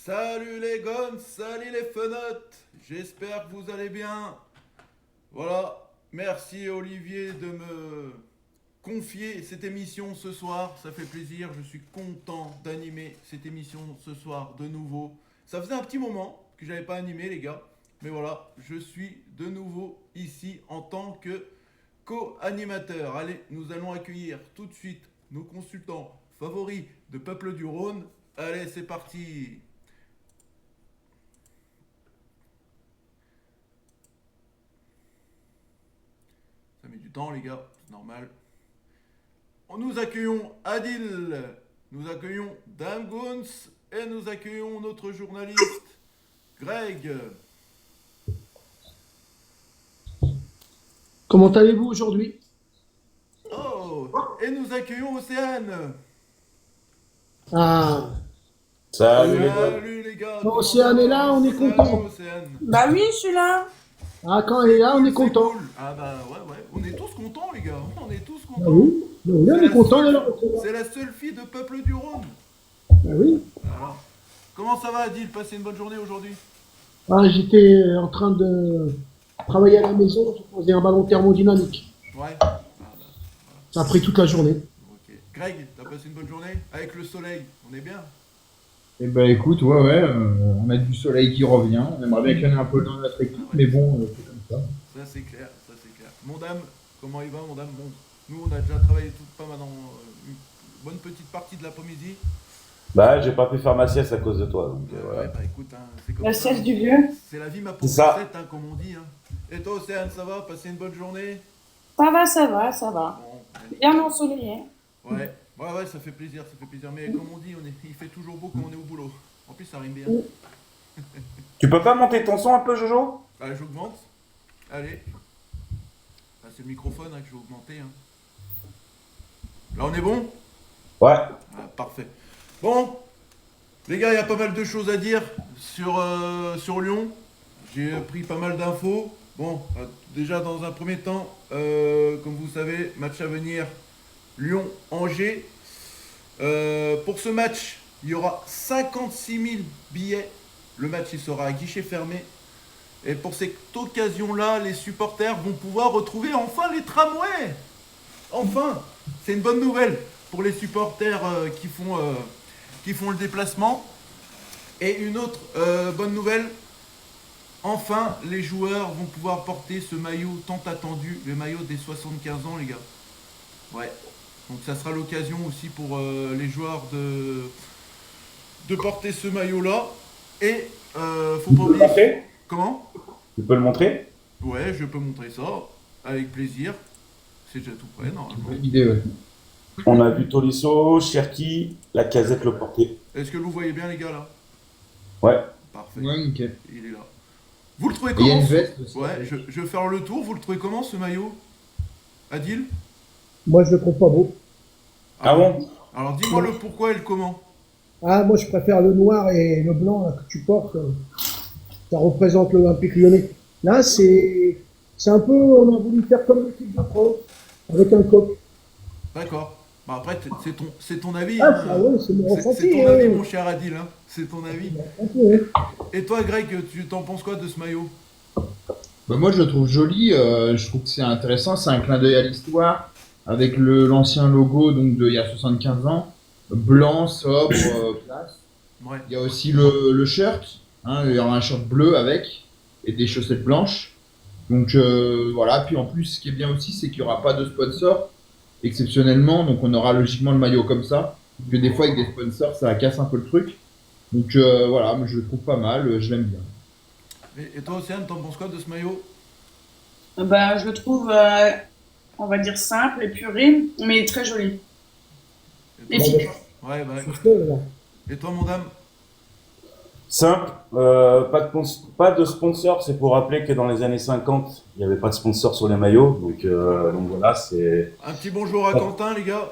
Salut les gones, salut les fenotes, j'espère que vous allez bien. Voilà, merci Olivier de me confier cette émission ce soir, ça fait plaisir, je suis content d'animer cette émission ce soir de nouveau. Ça faisait un petit moment que j'avais pas animé les gars, mais voilà, je suis de nouveau ici en tant que co-animateur. Allez, nous allons accueillir tout de suite nos consultants favoris de Peuple du Rhône. Allez, c'est parti. Ça met du temps, les gars, c'est normal. Nous accueillons Adil, nous accueillons Dame Goons et nous accueillons notre journaliste Greg. Comment allez-vous aujourd'hui? Oh, et nous accueillons Océane. Ah, Salut les gars. Salut les gars. Bon, comment Océane ça est va? là, on est Salut, content. Océane. Bah oui, je suis là. Ah, quand elle est là, on est C'est content. cool. Ah bah ouais, on est tous contents les gars, on est tous Ah contents. oui, on est content de la retrouver. C'est la seule fille de Peuple du Rhône. Ah oui. Alors, comment ça va Adil? Passez une bonne journée aujourd'hui? Ah, j'étais en train de travailler à la maison, j'ai posé un ballon thermodynamique. Ouais. Ah, bah, Ça a pris toute la journée. ok. Greg, t'as passé une bonne journée? Avec le soleil, on est bien? Eh ben écoute, ouais, on a du soleil qui revient. On aimerait bien qu'il y en ait un peu dans notre équipe, mais bon, c'est comme ça. Ça c'est clair, ça c'est clair. Mon dame, comment il va mon dame? Bon, nous on a déjà travaillé pas mal dans une bonne petite partie de l'après-midi. Bah, j'ai pas pu faire ma sieste à cause de toi, donc Ouais, voilà. bah écoute, hein, c'est comme La ça. sieste du vieux. C'est la vie ma C'est ça. pauvre hein, comme on dit. Hein. Et toi Océane, ça va? Passé une bonne journée? Ça va, ça va, ça va. Bon, Bien ensoleillé. ouais, ça fait plaisir, ça fait plaisir. Mais comme on dit, il fait toujours beau quand on est au boulot. En plus, ça rime bien. Tu peux pas monter ton son un peu, Jojo? Bah, j'augmente. Allez. Ah, c'est le microphone hein, que je vais augmenter. Hein. Là, on est bon? Ouais. Ah, parfait. Bon, les gars, il y a pas mal de choses à dire sur Lyon. J'ai pris pas mal d'infos. Bon, déjà dans un premier temps, comme vous savez, match à venir, Lyon-Angers. Pour ce match, il y aura 56 000 billets. Le match il sera à guichet fermé. Et pour cette occasion-là, les supporters vont pouvoir retrouver enfin les tramways. Enfin, c'est une bonne nouvelle pour les supporters qui font le déplacement. Et une autre bonne nouvelle, enfin les joueurs vont pouvoir porter ce maillot tant attendu, le maillot des 75 ans les gars. Ouais, donc ça sera l'occasion aussi pour les joueurs de porter ce maillot-là. Et faut pas oublier... montrer? Comment? Tu peux le montrer? Ouais, je peux montrer ça, avec plaisir. C'est déjà tout prêt normalement. Bonne idée, ouais. On a vu Tolisso, Cherki, la casette le porter. Est-ce que vous voyez bien les gars là? Ouais. Parfait. Ouais, nickel. Il est là. Vous le trouvez Et il y a comment une ce- veste aussi. Ouais, je vais faire le tour. Vous le trouvez comment ce maillot? Adil? Moi, je le trouve pas beau. Ah bon? Alors dis-moi le pourquoi et le comment. Ah, moi, je préfère le noir et le blanc là, que tu portes. Ça représente l'Olympique Lyonnais. Là, c'est un peu, on a voulu faire comme l'équipe de France, avec un coq. D'accord. Bah après, c'est ton avis. Ah, hein. ça, ouais, c'est mon C'est ressenti. ton avis, hein. mon cher Adil. Hein. C'est ton avis. Et toi, Greg, tu t'en penses quoi de ce maillot? Bah, moi, je le trouve joli. Je trouve que c'est intéressant. C'est un clin d'œil à l'histoire avec l'ancien logo donc il y a 75 ans. Blanc, sobre, classe. Ouais. Il y a aussi le shirt. Hein, il y aura un shirt bleu avec et des chaussettes blanches. Donc voilà. Puis en plus, ce qui est bien aussi, c'est qu'il n'y aura pas de sponsor exceptionnellement. Donc on aura logiquement le maillot comme ça. Parce que des fois, avec des sponsors, ça casse un peu le truc. Donc voilà, mais je le trouve pas mal. Je l'aime bien. Et toi, Océane, t'en penses quoi de ce maillot? Bah, je le trouve, on va dire simple, épuré, mais très joli. Et toi, Efficace. ouais, bah, C'est ce là. et toi, mon dame? Simple. Pas de sponsor. C'est pour rappeler que dans les années 50, il n'y avait pas de sponsor sur les maillots. Donc voilà, c'est. Un petit bonjour à Quentin, les gars.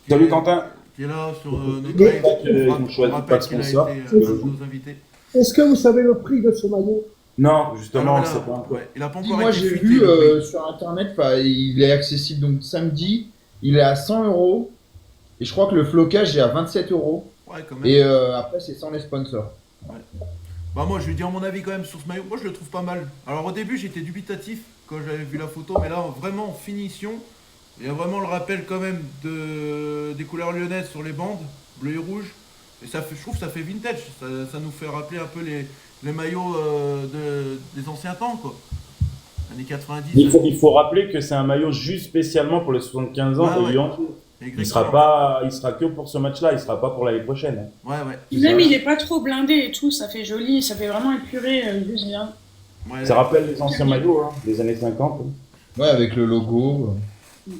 Salut Quentin. Qui est là sur notre Mais- live. Ils ont On choisi rappelle pas de qu'il a sponsor. été nos invités. Est-ce que vous savez le prix de ce maillot? Non, justement, Alors, c'est là, pas encore. ouais, il a pas Si, encore moi été j'ai fuité, vu le prix. sur internet, il est accessible donc samedi, il est à 100 € et je crois que le flocage est à 27 € Ouais, quand même. et après c'est sans les sponsors. Bah moi je vais dire mon avis quand même sur ce maillot. Moi je le trouve pas mal. Alors au début j'étais dubitatif quand j'avais vu la photo, mais là vraiment en finition, il y a vraiment le rappel quand même des couleurs lyonnaises sur les bandes, bleu et rouge. Et ça fait, je trouve que ça fait vintage. Ça nous fait rappeler un peu les maillots des anciens temps quoi. Années 90. Il faut rappeler que c'est un maillot juste spécialement pour les 75 ans de Ouais. Lyon. Il sera que pour ce match-là, il sera pas pour l'année prochaine. Ouais. Puis même, il est pas trop blindé et tout, ça fait joli, ça fait vraiment épuré, juste bien. Ouais, Ça rappelle les anciens maillots, des années 50. Ouais, avec le logo.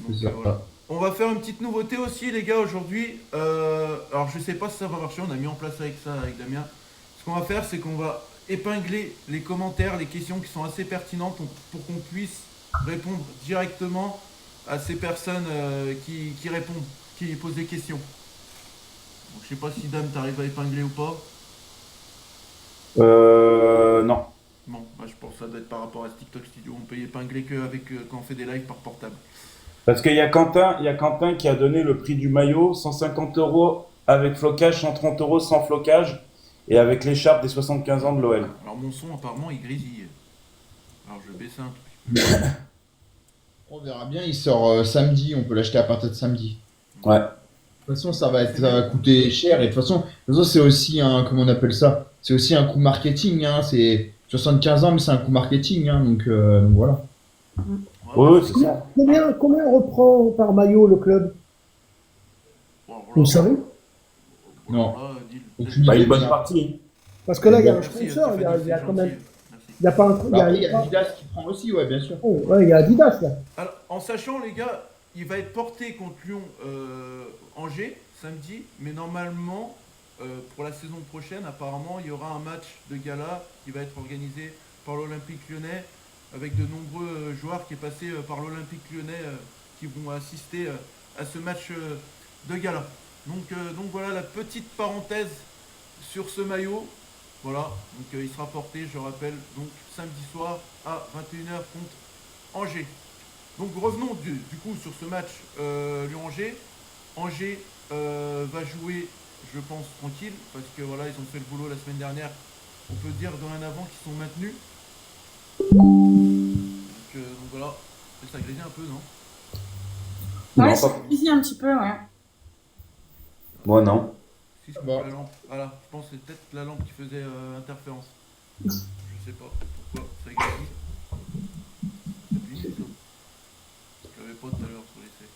C'est ça. voilà. On va faire une petite nouveauté aussi les gars aujourd'hui. Alors je sais pas si ça va marcher, on a mis en place avec ça avec Damien. Ce qu'on va faire c'est qu'on va épingler les commentaires, les questions qui sont assez pertinentes pour qu'on puisse répondre directement à ces personnes qui répondent, qui posent des questions. Donc, je sais pas si Dame t'arrives à épingler ou pas. Non. Bon, bah, je pense que ça doit être par rapport à ce TikTok Studio. On peut y épingler qu'avec quand on fait des lives par portable. Parce qu'il y a Quentin qui a donné le prix du maillot, 150 € avec flocage, 130 € sans flocage, et avec l'écharpe des 75 ans de l'OL. Alors mon son apparemment il grésille. Alors je vais baisser un truc. On verra bien, il sort samedi, on peut l'acheter à partir de samedi. Ouais. De toute façon, ça va coûter cher, et de toute façon, c'est aussi un, comment on appelle ça? C'est aussi un coup marketing, hein, c'est 75 ans, mais c'est un coup marketing, hein, donc voilà. Oui, c'est ça. Combien reprend par maillot le club? Bon, alors Vous là, le savez? Non. là, dis-le. Aucune Bah, idée. une bonne partie. Parce que là, il y a un Merci, sponsor, il y a Stéphanie, quand c'est même. gentil. Merci. Il n'y a pas un truc. Bah, après, il y a Adidas qui prend aussi, ouais, bien sûr. Oh, ouais, il y a Adidas là. Alors, en sachant, les gars, il va être porté contre Lyon Angers samedi, mais normalement, pour la saison prochaine, apparemment, il y aura un match de gala qui va être organisé par l'Olympique Lyonnais avec de nombreux joueurs qui est passé par l'Olympique Lyonnais qui vont assister à ce match de gala. Donc voilà la petite parenthèse sur ce maillot. Voilà, donc il sera porté, je rappelle, donc samedi soir à 21h contre Angers. Donc revenons du coup sur ce match Lyon-Angers. Angers va jouer, je pense, tranquille, parce que voilà, ils ont fait le boulot la semaine dernière. On peut dire dorénavant qu'ils sont maintenus. Donc voilà, ça grésille un peu, non? Ouais, Non, ça pas- grésille un petit peu, ouais. Moi, non. Si c'est Bon. la lampe. Voilà, je pense que c'est peut-être la lampe qui faisait interférence. Je sais pas pourquoi ça grésille. Depuis une seconde. Je l'avais pas tout à l'heure sur l'essai.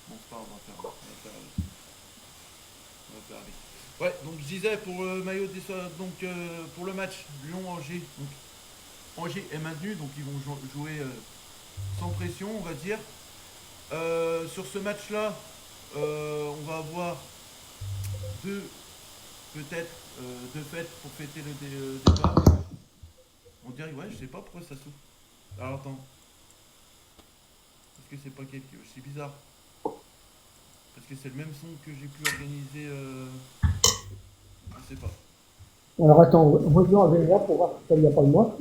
Bon, c'est pas grave, on va faire avec. Ouais, donc je disais pour le maillot des donc pour le match Lyon-Angers. Donc Angers est maintenu, donc ils vont jouer sans pression, on va dire. Sur ce match-là, on va avoir peut-être deux fêtes pour fêter le départ. On dirait, ouais, je sais pas pourquoi ça souffle. Alors attends. Est-ce que c'est pas quelque... C'est bizarre. Parce que c'est le même son que j'ai pu organiser... Je sais pas. Alors attends, revenons avec moi pour voir si ça n'y a pas de moi.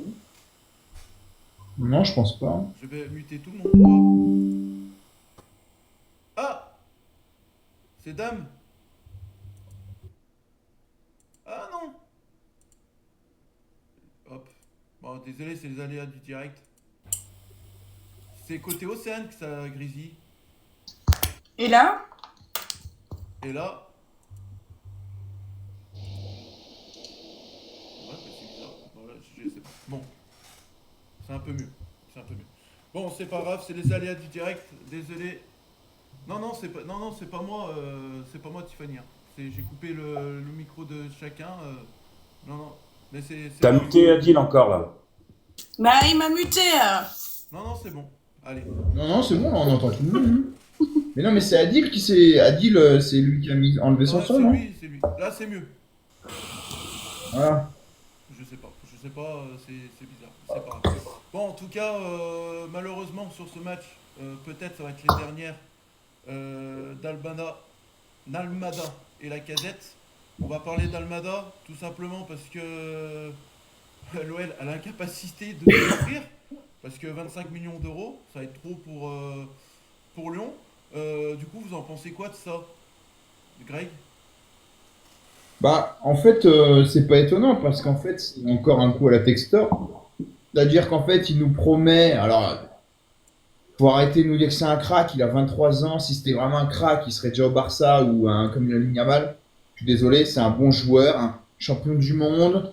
Non, je pense pas. Je vais muter tout le monde pour voir. Ah! C'est Dame. Ah non! Hop. Bon, désolé, c'est les aléas du direct. C'est côté Océane que ça grésille. Et là, Et là... Ouais, bah c'est bizarre. Voilà, je sais pas. Bon. C'est un peu mieux. C'est un peu mieux. Bon, c'est pas grave, c'est les aléas du direct. Désolé. Non, c'est pas moi. C'est pas moi, Tiffany. Hein. J'ai coupé le micro de chacun. Non. Mais c'est. T'as muté Adil encore, là. bah, il m'a muté. Non, c'est bon. Allez. Non, c'est bon, on entend tout le monde. Hein. Mais non, mais c'est Adil qui s'est. Adil, c'est lui qui a enlevé son Ouais, son, non? c'est lui. Là, c'est mieux. Voilà. Je sais pas, c'est bizarre, c'est pas grave. Bon, en tout cas, malheureusement sur ce match, peut-être ça va être les dernières d'Almada et la Casette. On va parler d'Almada tout simplement parce que l'OL a l'incapacité de l'offrir, parce que 25 millions d'euros, ça va être trop pour Lyon. Du coup, vous en pensez quoi de ça, Greg? Bah, en fait, c'est pas étonnant parce qu'en fait, c'est encore un coup à la Textor. C'est-à-dire qu'en fait, il nous promet. Alors, faut arrêter de nous dire que c'est un crack. Il a 23 ans. Si c'était vraiment un crack, il serait déjà au Barça ou comme il a ligne Yamal. Je suis désolé, c'est un bon joueur, un champion du monde.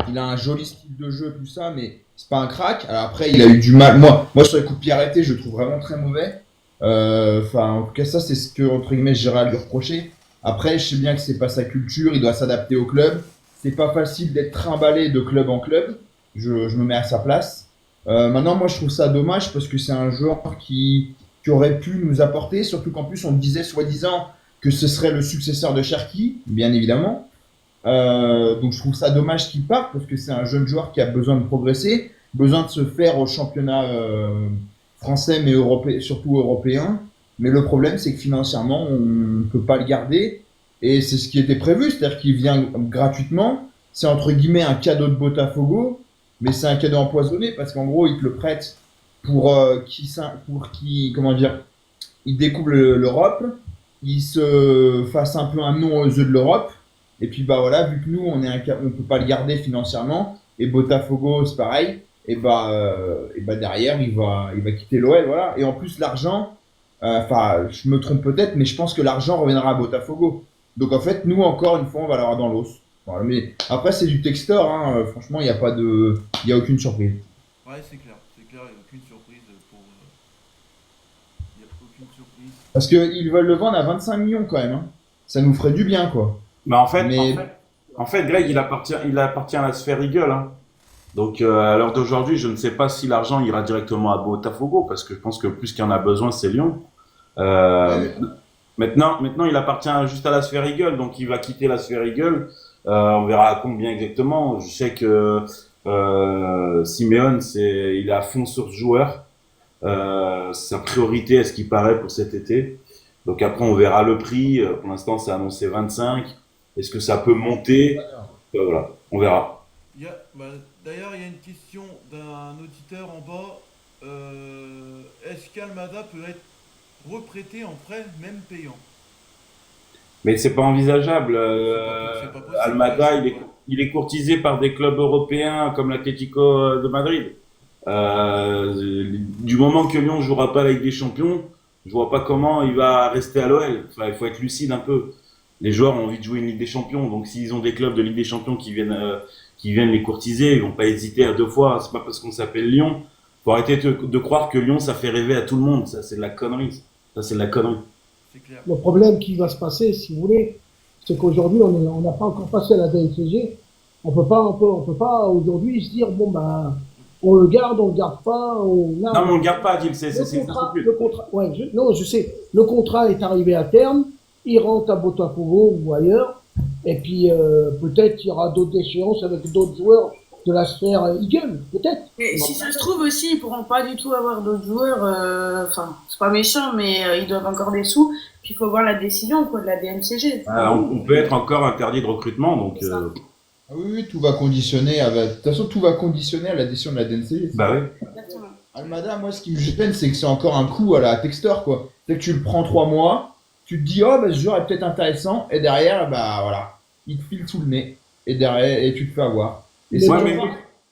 Il a un joli style de jeu, tout ça, mais c'est pas un crack. Alors après, il a eu du mal. Moi sur les coups de pied arrêtés, je le trouve vraiment très mauvais. Enfin, en tout cas, ça, c'est ce que, entre guillemets, j'irais à lui reprocher. Après, je sais bien que c'est pas sa culture, il doit s'adapter au club. C'est pas facile d'être trimballé de club en club. Je me mets à sa place. Maintenant, moi, je trouve ça dommage parce que c'est un joueur qui aurait pu nous apporter, surtout qu'en plus, on disait soi-disant que ce serait le successeur de Cherki, bien évidemment. Donc je trouve ça dommage qu'il parte parce que c'est un jeune joueur qui a besoin de progresser, besoin de se faire au championnat français, mais surtout européen. Mais le problème, c'est que financièrement, on ne peut pas le garder. Et c'est ce qui était prévu, c'est-à-dire qu'il vient gratuitement. C'est entre guillemets un cadeau de Botafogo, mais c'est un cadeau empoisonné parce qu'en gros, il te le prête pour qu'il, comment dire, il découvre l'Europe, il se fasse un peu un nom aux yeux de l'Europe. Et puis bah voilà, vu que nous on peut pas le garder financièrement, et Botafogo c'est pareil, et bah derrière il va quitter l'OL, voilà. Et en plus l'argent, enfin je me trompe peut-être, mais je pense que l'argent reviendra à Botafogo. Donc en fait nous encore une fois on va l'avoir dans l'os. Voilà, mais après c'est du Textor, hein, franchement il y a aucune surprise. Ouais, c'est clair, il n'y a aucune surprise pour. Il n'y a aucune surprise. Parce qu'ils veulent le vendre à 25 millions quand même, hein. Ça nous ferait du bien quoi. Bah Mais en fait, Greg, il appartient à la sphère Eagle, hein. Donc à l'heure d'aujourd'hui, je ne sais pas si l'argent ira directement à Botafogo, parce que je pense que plus qu'il y en a besoin, c'est Lyon. Euh, ouais, maintenant, il appartient juste à la sphère Eagle, donc il va quitter la sphère Eagle. On verra à combien exactement. Je sais que Simeone, il est à fond sur ce joueur. Sa priorité, à ce qui paraît, pour cet été. Donc après, on verra le prix. Pour l'instant, c'est annoncé 25. Est-ce que ça peut monter? Voilà, on verra. D'ailleurs, il y a une question d'un auditeur en bas. Est-ce qu'Almada peut être reprêté en prêt, même payant? Mais c'est pas envisageable. C'est pas possible. Almada, il est courtisé par des clubs européens comme l'Atlético de Madrid. Du moment que Lyon jouera pas la Ligue des Champions, je vois pas comment il va rester à l'OL. Enfin, il faut être lucide un peu. Les joueurs ont envie de jouer une Ligue des Champions, donc s'ils ont des clubs de Ligue des Champions qui viennent les courtiser, ils vont pas hésiter à deux fois. C'est pas parce qu'on s'appelle Lyon. Faut arrêter de croire que Lyon, ça fait rêver à tout le monde. Ça, c'est de la connerie. Ça, c'est de la connerie. C'est clair. Le problème qui va se passer, si vous voulez, c'est qu'aujourd'hui, on n'a pas encore passé à la DNCG. On peut pas aujourd'hui se dire, bon, bah, on le garde pas, Non, mais on le garde pas, Gilles. C'est le contrat, ouais, non, je sais. Le contrat est arrivé à terme. Il rentre à Botafogo ou ailleurs. Et puis, peut-être il y aura d'autres échéances avec d'autres joueurs de la sphère Eagle, peut-être. Et si ça se trouve aussi, ils pourront pas du tout avoir d'autres joueurs. Enfin, c'est pas méchant, mais ils doivent encore des sous. Puis il faut voir la décision quoi de la DNCG. On peut être encore interdit de recrutement, donc. ah oui, tout va conditionner de toute façon tout va conditionner à la décision de la DNCG. Bah oui. Exactement. Almada, moi ce qui me gêne c'est que c'est encore un coup à la Textor quoi. C'est que tu le prends 3 mois, tu te dis oh bah ce joueur est peut-être intéressant et derrière bah voilà, il te file sous le nez et derrière et tu te fais avoir. Et Mais, Ouais,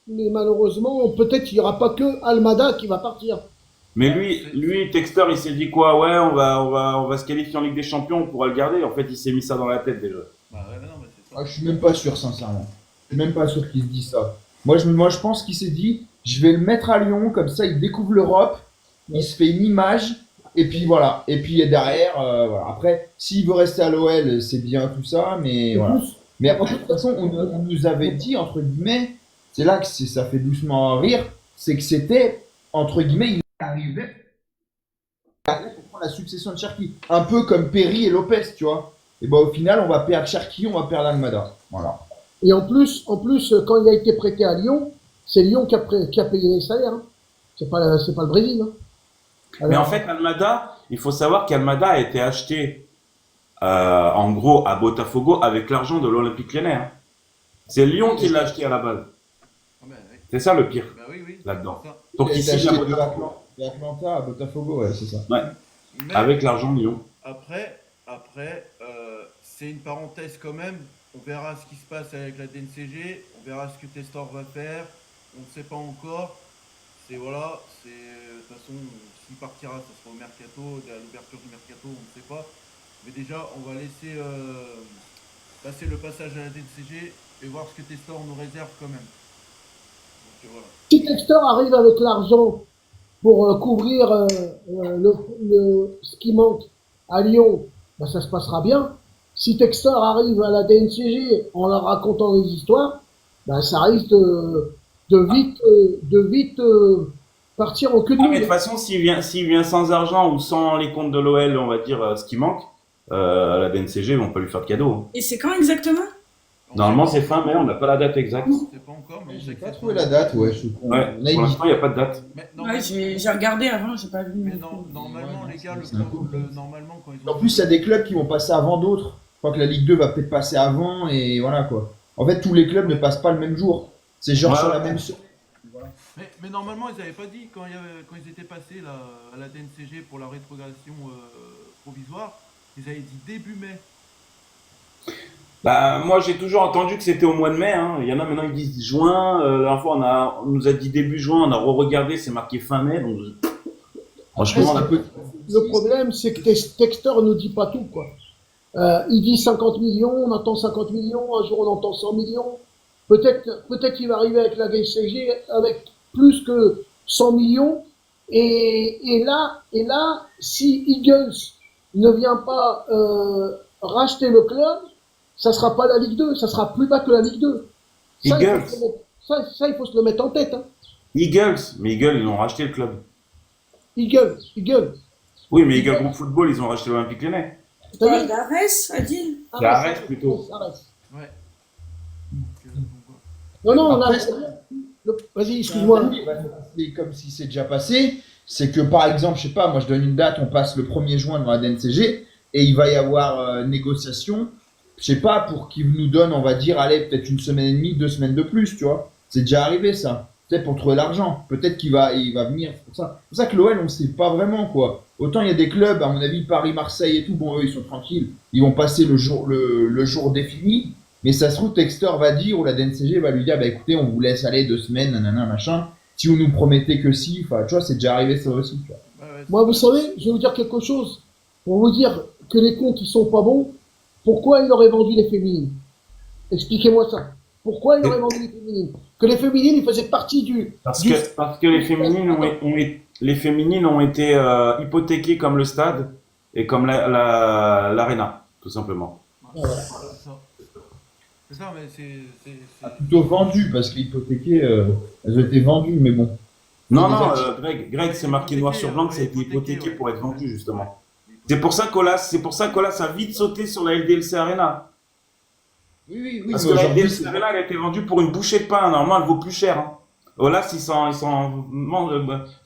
mais malheureusement, peut-être il n'y aura pas que Almada qui va partir. Mais lui, Textor, il s'est dit quoi? Ouais, on va se qualifier en Ligue des Champions, on pourra le garder. En fait, il s'est mis ça dans la tête déjà. Bah ouais, mais non, mais c'est ça. Ah, je suis même pas sûr, sincèrement. Je suis même pas sûr qu'il se dise ça. Moi, je pense qu'il s'est dit, je vais le mettre à Lyon, comme ça, il découvre l'Europe, il se fait une image, et puis voilà. Et puis derrière, voilà. Après, s'il veut rester à l'OL, c'est bien tout ça, mais En voilà. plus, Mais après, de toute façon, on nous avait dit, entre guillemets, c'est là que ça fait doucement rire, c'est que c'était, entre guillemets, il arrivait pour prendre la succession de Cherki. Un peu comme Perry et Lopez, tu vois. Et bah, au final, on va perdre Cherki, on va perdre Almada. Voilà. et en plus, quand il a été prêté à Lyon, c'est Lyon qui a payé les salaires. Hein. C'est pas le Brésil. Hein. Mais en Alors, fait, Almada, il faut savoir qu'Almada a été acheté, en gros, à Botafogo avec l'argent de l'Olympique Lyonnais, hein. C'est Lyon qui l'a acheté à la base. Ah, bah, oui. C'est ça le pire Bah oui, oui. là-dedans. C'est ça. Donc Il a été ici, acheté à de Botafogo. l'Atlanta à Botafogo, ouais, c'est ça. Ouais, Mais avec l'argent de Lyon. après, c'est une parenthèse quand même. on verra ce qui se passe avec la DNCG, on verra ce que Testor va faire, on ne sait pas encore. C'est voilà, c'est de toute façon, s'il partira, ça sera au mercato, à l'ouverture du mercato, on ne sait pas. Mais déjà, on va laisser passer le passage à la DNCG et voir ce que Testor nous réserve quand même. Donc voilà. Si Textor arrive avec l'argent pour couvrir ce qui manque à Lyon, ben ça se passera bien. Si Textor arrive à la DNCG en leur racontant des histoires, ben ça risque de vite partir en queue de Ah, mais de boule. toute façon, s'il vient sans argent ou sans les comptes de l'OL, on va dire ce qui manque, à la DNCG, ils vont pas lui faire de cadeau. Et c'est quand exactement? Normalement, c'est fin mai, on n'a pas la date exacte. On ne sait pas encore, mais on J'ai sait que pas c'est trouvé fin. la date, ouais. Ouais, pour l'instant, il n'y a pas de date. Mais Ouais, j'ai regardé avant, j'ai pas vu. mais normalement, Ouais, les gars, c'est un peu- normalement, quand ils ont. En plus, il y a des clubs qui vont passer avant d'autres. Je crois que la Ligue 2 va peut-être passer avant et voilà quoi. En fait, tous les clubs ne passent pas le même jour. C'est genre Ouais. sur la même semaine. Mais normalement, ils n'avaient pas dit quand ils étaient passés là, à la DNCG pour la rétrogradation provisoire, ils avaient dit début mai. Bah, moi, j'ai toujours entendu que c'était au mois de mai. Hein. Il y en a maintenant qui disent juin. La dernière fois, on nous a dit début juin. On a re-regardé, c'est marqué fin mai. Donc, franchement, Un peu- Le problème, c'est que Textor ne dit pas tout, quoi. Il dit 50 millions, on entend 50 millions, un jour on entend 100 millions. Peut-être qu'il va arriver avec la DCG avec plus que 100 millions. Et là, si Eagles ne vient pas racheter le club, ça sera pas la Ligue 2, ça sera plus bas que la Ligue 2. Ça, Eagles. il faut se le mettre en tête. Hein. Eagles. Mais Eagles, ils ont racheté le club. Eagles. Oui, mais Eagles Group Football, ils ont racheté l'Olympique Lyonnais. T'as vu D'Arès, Adil? C'est Arès, plutôt. Arès. Ouais. Donc, voilà. Non, Après, vas-y, excuse-moi. C'est comme si c'est déjà passé. C'est que par exemple, je sais pas, moi je donne une date, on passe le 1er juin dans la DNCG et il va y avoir négociation. Je sais pas, pour qu'ils nous donnent, on va dire, allez, peut-être une semaine et demie, 2 semaines de plus, tu vois. C'est déjà arrivé ça. Peut-être pour trouver l'argent. Peut-être qu'il va venir. C'est pour ça que l'OL, on ne sait pas vraiment quoi. Autant il y a des clubs, à mon avis, Paris, Marseille et tout, bon, eux, ils sont tranquilles. Ils vont passer le jour défini. Mais ça se trouve, Textor va dire, ou la DNCG va lui dire, bah écoutez, on vous laisse aller 2 semaines, nanana, machin. Si vous nous promettez que si, enfin, tu vois, c'est déjà arrivé ça aussi, tu vois. Ouais, Moi, vous savez, je vais vous dire quelque chose. Pour vous dire que les comptes, ils sont pas bons, pourquoi il aurait vendu les féminines? Expliquez-moi ça. Pourquoi il aurait vendu les féminines? Que les féminines, ils faisaient partie Parce du- que les féminines ont été hypothéquées comme le stade et comme l'arena, tout simplement. c'est ça. C'est ça, mais c'est. Plutôt vendu, parce qu'hypothéquées, elles ont été vendues, mais bon. Non, Des non, actions. Greg, c'est marqué noir sur blanc que ça a été hypothéqué ouais. pour être vendu, justement. C'est pour ça qu'Olas a vite sauté sur la LDLC Arena. Oui, Parce mais que la aujourd'hui, LDLC Arena, elle a été vendue pour une bouchée de pain. Normalement, elle vaut plus cher. Hein. Olas, ils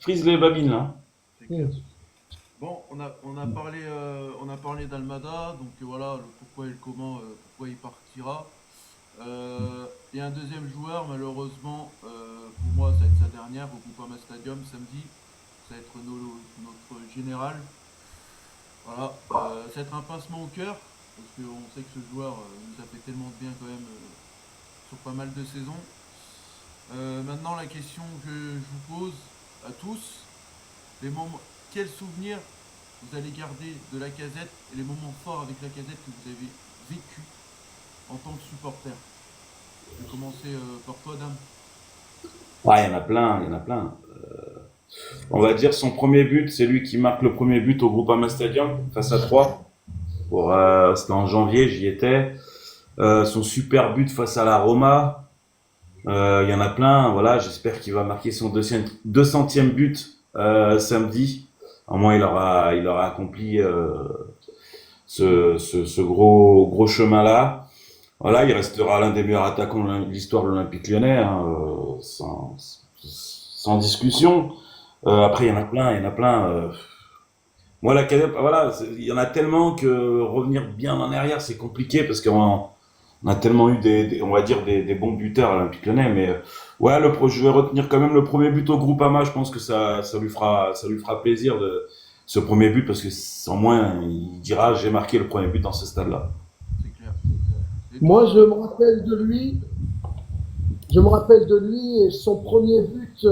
frisent les babines, là. C'est clair. Bon, on a parlé d'Almada, donc voilà, le pourquoi et le comment, pourquoi il partira. Il y a un deuxième joueur, malheureusement, pour moi, ça va être sa dernière au Groupama Stadium samedi. Ça va être notre général. Voilà, ça va être un pincement au cœur, parce qu'on sait que ce joueur nous a fait tellement de bien quand même sur pas mal de saisons. Maintenant, la question que je vous pose à tous, quels souvenirs vous allez garder de la Casette et les moments forts avec la Casette que vous avez vécu en tant que supporter? Je vais commencer par toi, Dame. Ouais, il y en a plein. On va dire son premier but, c'est lui qui marque le premier but au Groupama Stadium face à 3. C'était en janvier, j'y étais. Son super but face à la Roma. Il y en a plein. Voilà, j'espère qu'il va marquer son 200e but samedi. Au moins, il aura accompli ce gros chemin-là. Voilà, il restera l'un des meilleurs attaquants de l'histoire de l'Olympique Lyonnais, hein, sans discussion. Après, il y en a plein. Moi, la Casette, voilà, il y en a tellement que revenir bien en arrière, c'est compliqué parce qu'on a tellement eu on va dire des bons buteurs à l'Olympique Lyonnais. Mais ouais, je vais retenir quand même le premier but au Groupama. Je pense que ça lui fera plaisir ce premier but parce que au moins il dira j'ai marqué le premier but dans ce stade-là. C'est clair. Moi, je me rappelle de lui. Je me rappelle de lui et son premier but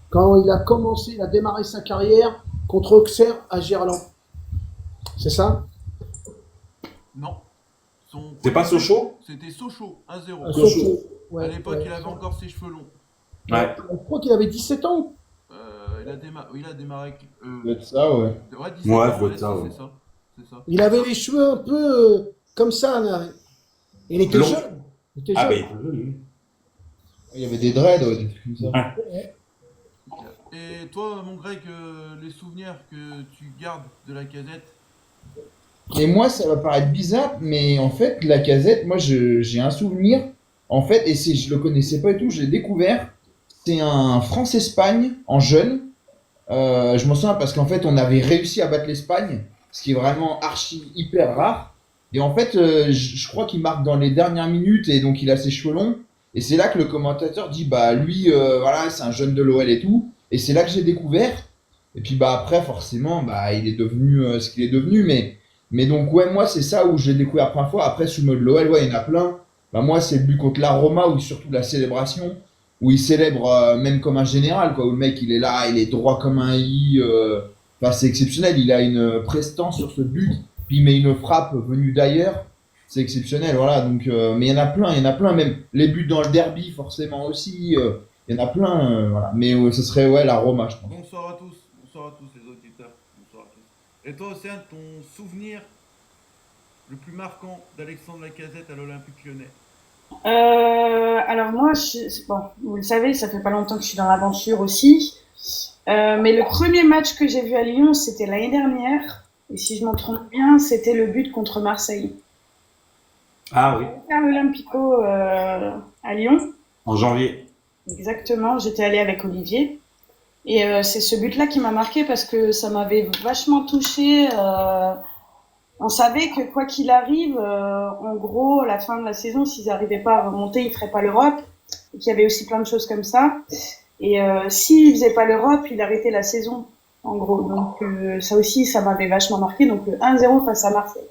quand il a commencé, il a démarré sa carrière contre Auxerre à Gerland. C'est ça? Non. C'est pas Sochaux? C'était Sochaux, 1-0. À Sochaux. Sochaux. À Ouais, l'époque, ouais. il avait encore ses cheveux longs. Ouais. Je crois qu'il avait 17 ans. Il a démarré avec. Ça doit être ça, ouais. Ouais, 17 Ouais, ans, ça doit être ça, c'est ouais. ça. C'est ça. Il avait les cheveux un peu comme ça, là. Il était Long. jeune. Il était Ah, bah, jeune. il peut jouer, lui. Il y avait des dreads, ouais, des trucs comme ça. Et toi, mon Greg, les souvenirs que tu gardes de la casette? Et moi, ça va paraître bizarre, mais en fait, la casette, moi, j'ai un souvenir. En fait, et je le connaissais pas et tout, je l'ai découvert. C'est un France-Espagne en jeune. Je m'en souviens parce qu'en fait, on avait réussi à battre l'Espagne, ce qui est vraiment archi hyper rare. Et en fait, je crois qu'il marque dans les dernières minutes et donc il a ses cheveux longs. Et c'est là que le commentateur dit, bah lui, voilà, c'est un jeune de l'OL et tout. Et c'est là que j'ai découvert. Et puis bah après, forcément, bah il est devenu ce qu'il est devenu. Mais donc ouais, moi c'est ça où j'ai découvert la première fois. Après, sous le mode de l'OL, ouais, il y en a plein. Bah moi, c'est le but contre la Roma ou surtout la célébration où il célèbre même comme un général, quoi. Où le mec, il est là, il est droit comme un i. Enfin, c'est exceptionnel. Il a une prestance sur ce but. Puis il met une frappe venue d'ailleurs. C'est exceptionnel, voilà. Donc, mais il y en a plein. Même les buts dans le derby, forcément aussi. Il y en a plein, voilà. Mais ce serait, ouais, la Roma, je pense. Bonsoir à tous les auditeurs. Bonsoir à tous. Et toi, Océane, ton souvenir le plus marquant d'Alexandre Lacazette à l'Olympique Lyonnais? Alors moi, bon, vous le savez, ça fait pas longtemps que je suis dans l'aventure aussi. Mais le premier match que j'ai vu à Lyon, c'était l'année dernière. Et si je m'en trompe bien, c'était le but contre Marseille. Ah oui, À l'Olympico à Lyon. en janvier. Exactement, j'étais allée avec Olivier. Et c'est ce but-là qui m'a marqué parce que ça m'avait vachement touchée. On savait que quoi qu'il arrive, en gros, à la fin de la saison, s'ils n'arrivaient pas à remonter, ils feraient pas l'Europe. Et qu'il y avait aussi plein de choses comme ça. Et s'ils faisaient pas l'Europe, ils arrêtaient la saison, en gros. Donc ça aussi, ça m'avait vachement marqué. Donc 1-0 face à Marseille.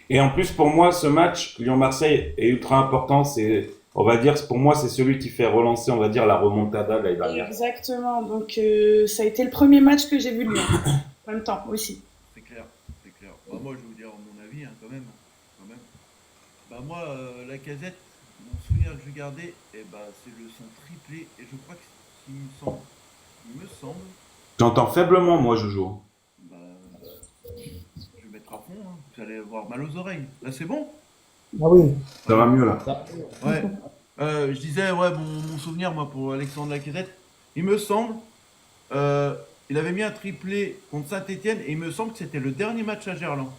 Et en plus, pour moi, ce match Lyon-Marseille est ultra important. C'est, on va dire, pour moi, c'est celui qui fait relancer, on va dire, la remontada de l'année dernière. Exactement. Donc ça a été le premier match que j'ai vu de Lyon. En même temps aussi. C'est clair, c'est clair. Bah, moi, je vais vous dire mon avis, hein, quand même. Bah, moi, Lacazette, mon souvenir que je gardais, c'est son triplé. Et je crois qu'il me semble, J'entends faiblement, moi, Jojo. bah, je vais mettre à fond, hein. Vous allez avoir mal aux oreilles. Là, c'est bon? Ah oui. Ça va mieux, là. Ouais. Je disais, ouais, mon souvenir, moi, pour Alexandre Lacazette, il me semble, il avait mis un triplé contre Saint-Etienne et il me semble que c'était le dernier match à Gerland.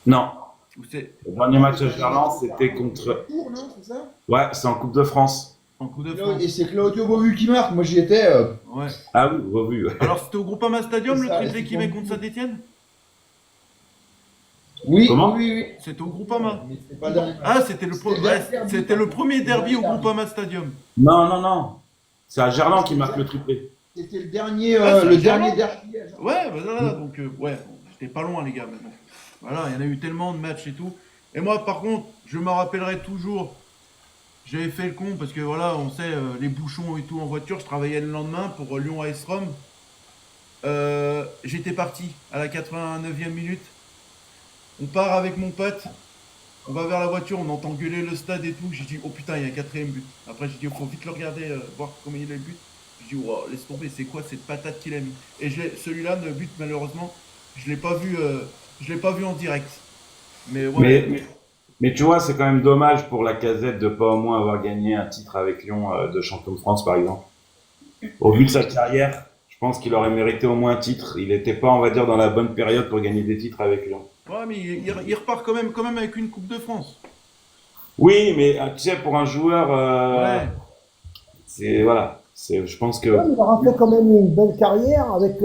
Non. Où c'est Le dernier match à Gerland, c'était contre... Tour, non, c'est ça? Ouais, c'est en Coupe de France. en Coupe de France. Et c'est Claudio Bovu qui marque. Moi, j'y étais. Ouais. Ah oui, revu. Alors, c'était au Groupama Stadium, C'est le ça, triplé c'est qu'il met bon. contre Saint-Etienne? Oui, Comment oui. C'était au Groupama. Mais c'était pas le dernier. Ah, c'était le premier derby au Groupama Stadium. Non. C'est à Gerland qui marque le triplé. C'était le dernier, Ah, c'est le un dernier Gerland. derby. Ouais, bah voilà, donc, ouais, j'étais pas loin, les gars, mais bon. Voilà, il y en a eu tellement de matchs et tout. Et moi, par contre, je me rappellerai toujours, j'avais fait le con, parce que voilà, on sait, les bouchons et tout en voiture, je travaillais le lendemain pour Lyon AS Rome. J'étais parti à la 89e minute. On part avec mon pote, on va vers la voiture, on entend gueuler le stade et tout. J'ai dit, oh putain, il y a un quatrième but. Après, j'ai dit, il faut vite le regarder, voir comment il est le but. J'ai dit, wow, laisse tomber, c'est quoi cette patate qu'il a mis? Et celui-là, le but, malheureusement, je l'ai pas vu en direct. Mais ouais. Mais tu vois, c'est quand même dommage pour Lacazette de pas au moins avoir gagné un titre avec Lyon de champion de France, par exemple. Au vu de sa carrière, je pense qu'il aurait mérité au moins un titre. Il n'était pas, on va dire, dans la bonne période pour gagner des titres avec Lyon. Ouais, mais il repart quand même avec une Coupe de France. Oui, mais tu sais, pour un joueur, Ouais. c'est voilà, je pense que Ouais, il aura fait quand même une belle carrière avec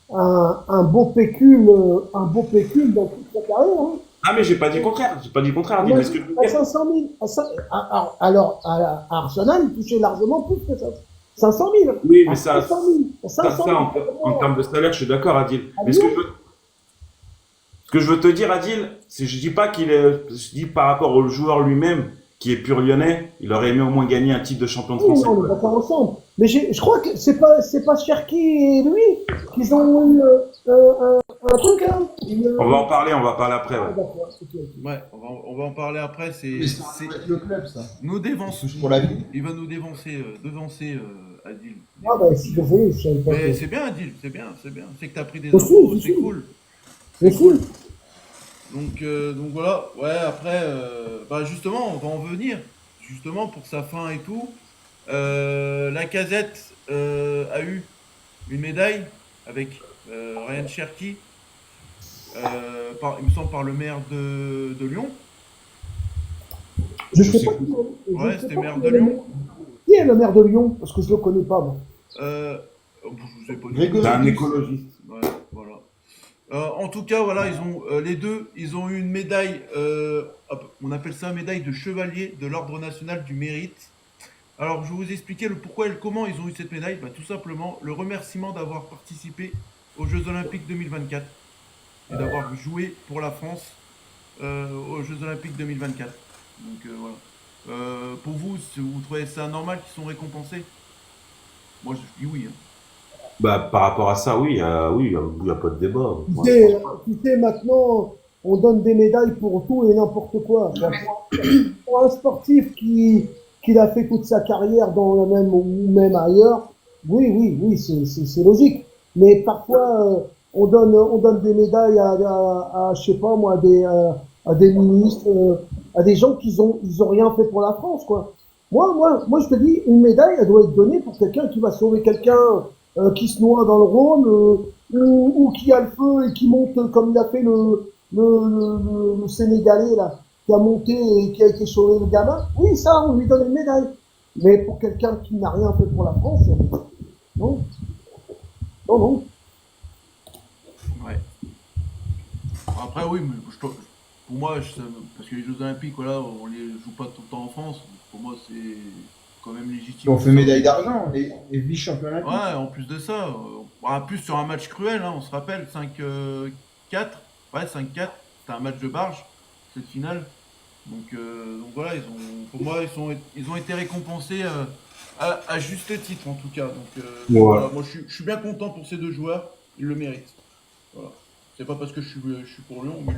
un beau pécule dans toute sa carrière. Hein. ah mais j'ai pas dit le contraire, Dis, Moi, mais ce que je veux à dire, 500 000. Alors, à Arsenal, il touchait largement plus que ça. 500 000. oui, mais À ça 500 000. À 500 000. en termes de salaire, je suis d'accord, Adil. Ah, Mais ce que je veux, que je veux te dire, Adil, c'est, je dis pas je dis par rapport au joueur lui-même, qui est pur lyonnais, il aurait aimé au moins gagner un titre de champion de Oui, France. non, on est d'accord ensemble. Mais je crois que c'est pas Cherki et lui qu'ils ont eu un truc, hein. On va en parler, on va parler après, Ah, ouais. d'accord, ok. Ouais, on va en parler après. Mais c'est le club, ça. nous dévance. Touche pour la vie. Il va nous devancer Adil. Ah, bah, si je sais, je savais pas. Mais c'est bien, Adil, c'est bien. C'est que t'as pris des Je suis, infos, je c'est suis. cool. C'est cool. Donc voilà, ouais, après, bah justement, on va en venir. Justement, pour sa fin et tout. Lacazette a eu une médaille avec Ryan Cherki, il me semble par le maire de Lyon. Je Je sais sais pas plus. je Ouais, sais c'était pas maire qui de est le Lyon. maire. Qui est le maire de Lyon? Parce que je le connais pas, moi. Je vous ai pas dit. Grégory. C'est un écologiste. Ouais, voilà. En tout cas, voilà, les deux, ils ont eu une médaille, on appelle ça une médaille de chevalier de l'Ordre national du mérite. Alors, je vais vous expliquer le pourquoi et le comment ils ont eu cette médaille. Bah, tout simplement, le remerciement d'avoir participé aux Jeux Olympiques 2024 et d'avoir joué pour la France aux Jeux Olympiques 2024. Donc, voilà. Pour vous, si vous trouvez ça normal qu'ils sont récompensés? Moi, je dis oui. Hein. Bah, par rapport à ça, oui, il y a pas de débat. Tu sais, maintenant, on donne des médailles pour tout et n'importe quoi. Pour un sportif qui a fait toute sa carrière dans le même ou même ailleurs, oui, c'est logique. Mais parfois, on donne des médailles à je sais pas moi, à des ministres, à des gens ils ont rien fait pour la France, quoi. Moi, je te dis, une médaille, elle doit être donnée pour quelqu'un qui va sauver quelqu'un qui se noie dans le Rhône, ou qui a le feu et qui monte comme il a fait le Sénégalais là, qui a monté et qui a été sauvé le gamin. Oui, ça, on lui donne une médaille. Mais pour quelqu'un qui n'a rien fait pour la France, non, non. Ouais. Après, oui, mais pour moi, parce que les Jeux Olympiques, voilà, on les joue pas tout le temps en France. Pour moi, c'est quand même légitime. On fait médaille d'argent et vice-champion olympique. Ouais, en plus de ça, en plus sur un match cruel, hein, on se rappelle, 5-4. Ouais, 5-4, c'était un match de barge, cette finale. Donc voilà, pour moi, ils ont été récompensés à juste titre, en tout cas. Donc voilà, moi, je suis bien content pour ces deux joueurs, ils le méritent. Voilà. C'est pas parce que je suis pour Lyon, mais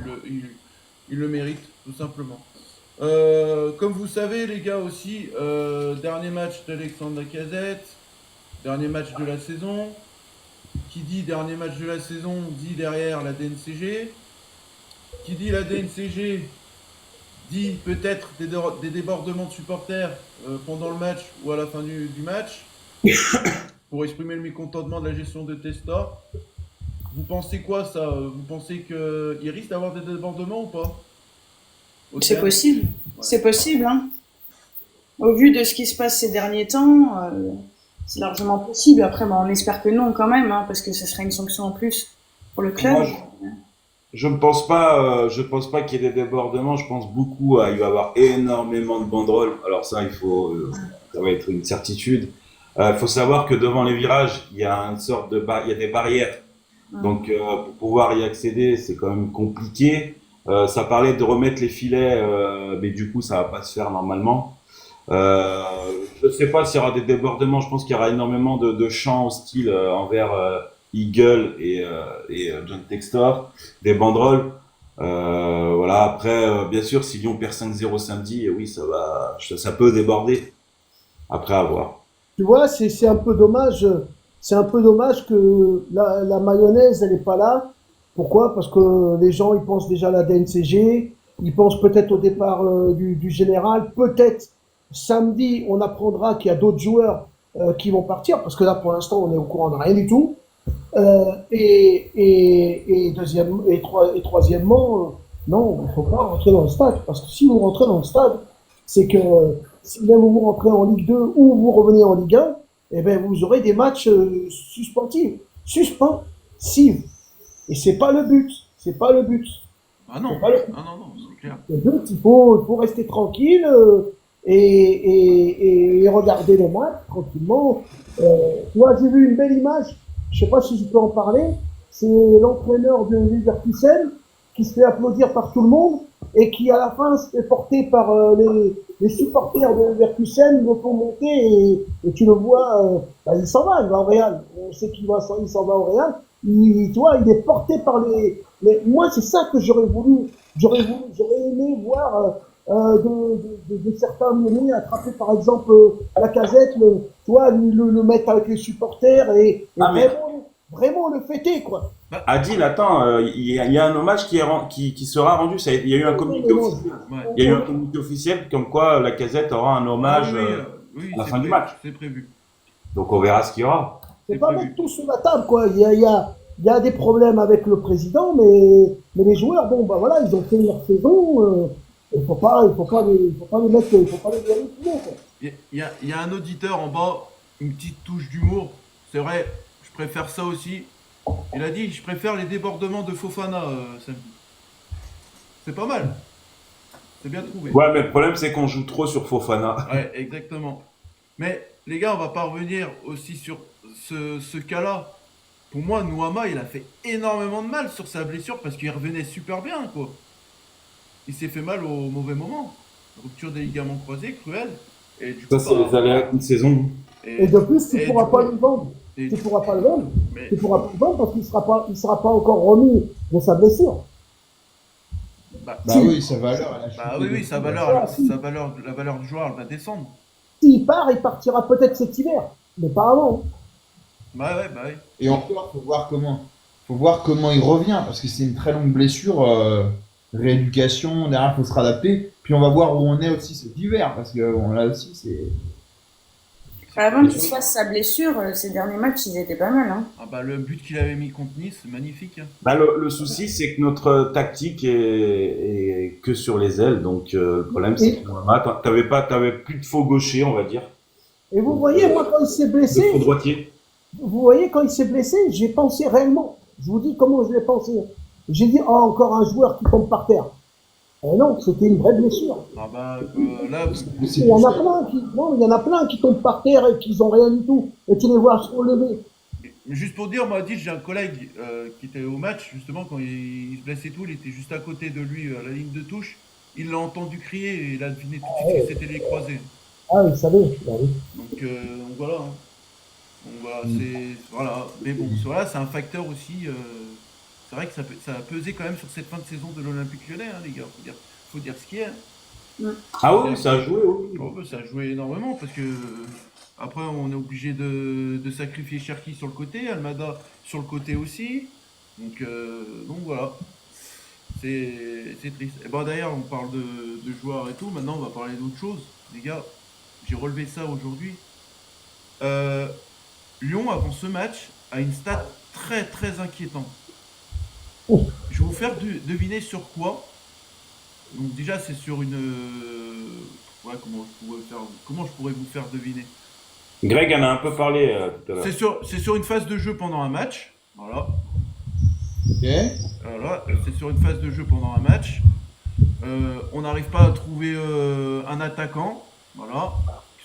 ils le méritent, tout simplement. Comme vous savez, les gars, aussi, dernier match d'Alexandre Lacazette, dernier match de la saison. Qui dit dernier match de la saison dit derrière la DNCG. Qui dit la DNCG dit peut-être des débordements de supporters pendant le match ou à la fin du match pour exprimer le mécontentement de la gestion de Testor. Vous pensez quoi, ça? Vous pensez qu'il risque d'avoir des débordements ou pas? C'est possible. Ouais. C'est possible. Hein. Au vu de ce qui se passe ces derniers temps, c'est largement possible. Après, on espère que non quand même, hein, parce que ce serait une sanction en plus pour le club. Moi, je ne pense pas, qu'il y ait des débordements. Je pense beaucoup il va y avoir énormément de banderoles. Alors ça, ça va être une certitude. Faut savoir que devant les virages, il y a il y a des barrières. Donc, pour pouvoir y accéder, c'est quand même compliqué. Ça parlait de remettre les filets, mais du coup, ça va pas se faire normalement. Je sais pas s'il y aura des débordements. Je pense qu'il y aura énormément de chants hostiles envers Eagle et John Textor, des banderoles. Voilà. Après, bien sûr, si Lyon perd 5-0 samedi, oui, ça peut déborder. Après, à voir. Tu vois, c'est un peu dommage. C'est un peu dommage que la mayonnaise, elle est pas là. Pourquoi? Parce que les gens, ils pensent déjà à la DNCG, ils pensent peut-être au départ du général, peut-être samedi, on apprendra qu'il y a d'autres joueurs qui vont partir, parce que là, pour l'instant, on est au courant de rien du tout. Et troisièmement, non, il ne faut pas rentrer dans le stade, parce que si vous rentrez dans le stade, c'est que si même vous rentrez en Ligue 2 ou vous revenez en Ligue 1, eh ben vous aurez des matchs suspensifs. Et c'est pas le but. C'est pas le but. Ah non, non, c'est clair. Le but, il faut rester tranquille et regarder le match tranquillement. Moi, j'ai vu une belle image. Je sais pas si je peux en parler. C'est l'entraîneur de Leverkusen qui se fait applaudir par tout le monde et qui à la fin se fait porter par les supporters de Leverkusen, le font monter et tu le vois, il s'en va, il va au Real. On sait il s'en va au Real. Tu vois, il est porté par moi, c'est ça que j'aurais aimé voir de certains menus attraper par exemple Lacazette, tu vois, le mettre avec les supporters et vraiment le fêter, quoi. Adil, attends, il y a un hommage qui sera rendu. Il y a eu un communiqué officiel. Ouais. Il y a eu un communiqué officiel comme quoi Lacazette aura un hommage Oui, à la c'est fin du prévu, match. c'est prévu. Donc on verra ce qu'il y aura. C'est pas mettre tout sur la table, quoi. Il y a des problèmes avec le président, mais les joueurs, bon, bah voilà, ils ont fait leur saison. Il faut pas les mettre, il faut pas les virer tout le monde, quoi. Il y a un auditeur en bas, une petite touche d'humour. C'est vrai, je préfère ça aussi. Il a dit, je préfère les débordements de Fofana, samedi. C'est pas mal. C'est bien trouvé. Ouais, mais le problème c'est qu'on joue trop sur Fofana. Ouais, exactement. Mais les gars, on va pas revenir aussi sur ce cas-là. Pour moi, Nouama, il a fait énormément de mal sur sa blessure parce qu'il revenait super bien, quoi. Il s'est fait mal au mauvais moment. Rupture des ligaments croisés, cruelle. Et du Ça, coup, c'est les aléas d'une saison. Et de plus, tu et pourras du pas coup- le vendre. et- Tu pourras pas le vendre. mais- Tu pourras pas le vendre parce qu'il sera pas encore remis de sa blessure. bah, Bah oui, sa valeur, elle a chuté. bah oui, sa valeur, la valeur du joueur, elle va descendre. S'il part, il partira peut-être cet hiver, mais pas avant. Bah ouais. Et encore, faut voir comment il revient, parce que c'est une très longue blessure, rééducation, derrière, faut se réadapter. Puis on va voir où on est aussi cet hiver, parce que bon, là aussi, c'est. Avant qu'il se fasse sa blessure, ces derniers matchs, ils étaient pas mal. Hein. Ah bah le but qu'il avait mis contre Nice, c'est magnifique. Hein. Bah, le souci, c'est que notre tactique est que sur les ailes. Donc, le problème, c'est que t'avais plus de faux gauchers, on va dire. Et vous voyez, moi, quand il s'est De blessé, faux droitiers. j'ai pensé réellement. Je vous dis comment je l'ai pensé. J'ai dit, oh, encore un joueur qui tombe par terre. Et non, c'était une vraie blessure. Ah bah là, Il y en a plein qui tombent par terre et qui n'ont rien du tout. Et tu les vois se relever. juste pour dire, moi, j'ai un collègue qui était au match, justement, quand il se blessait tout, il était juste à côté de lui, à la ligne de touche. Il l'a entendu crier et il a deviné tout de suite que c'était les croisés. Ah, il savait. Bah oui. Donc voilà. Hein. Donc voilà, voilà. Mais bon, voilà, c'est un facteur aussi. C'est vrai que ça a pesé quand même sur cette fin de saison de l'Olympique Lyonnais, hein, les gars. Faut dire ce qu'il y a. Ah oui, ça a joué, oui. Oh, bah, ça a joué énormément parce que après on est obligé de sacrifier Cherki sur le côté, Almada sur le côté aussi. Donc voilà. C'est triste. Et ben d'ailleurs on parle de joueurs et tout, maintenant on va parler d'autre chose. Les gars, j'ai relevé ça aujourd'hui. Lyon avant ce match a une stat très très inquiétante. Je vais vous faire deviner sur quoi. Donc déjà c'est sur une... ouais, comment je pourrais vous faire deviner. Greg en a un peu parlé tout à l'heure. C'est sur une phase de jeu pendant un match. Voilà. Ok. Voilà, c'est sur une phase de jeu pendant un match. On n'arrive pas à trouver un attaquant. Voilà.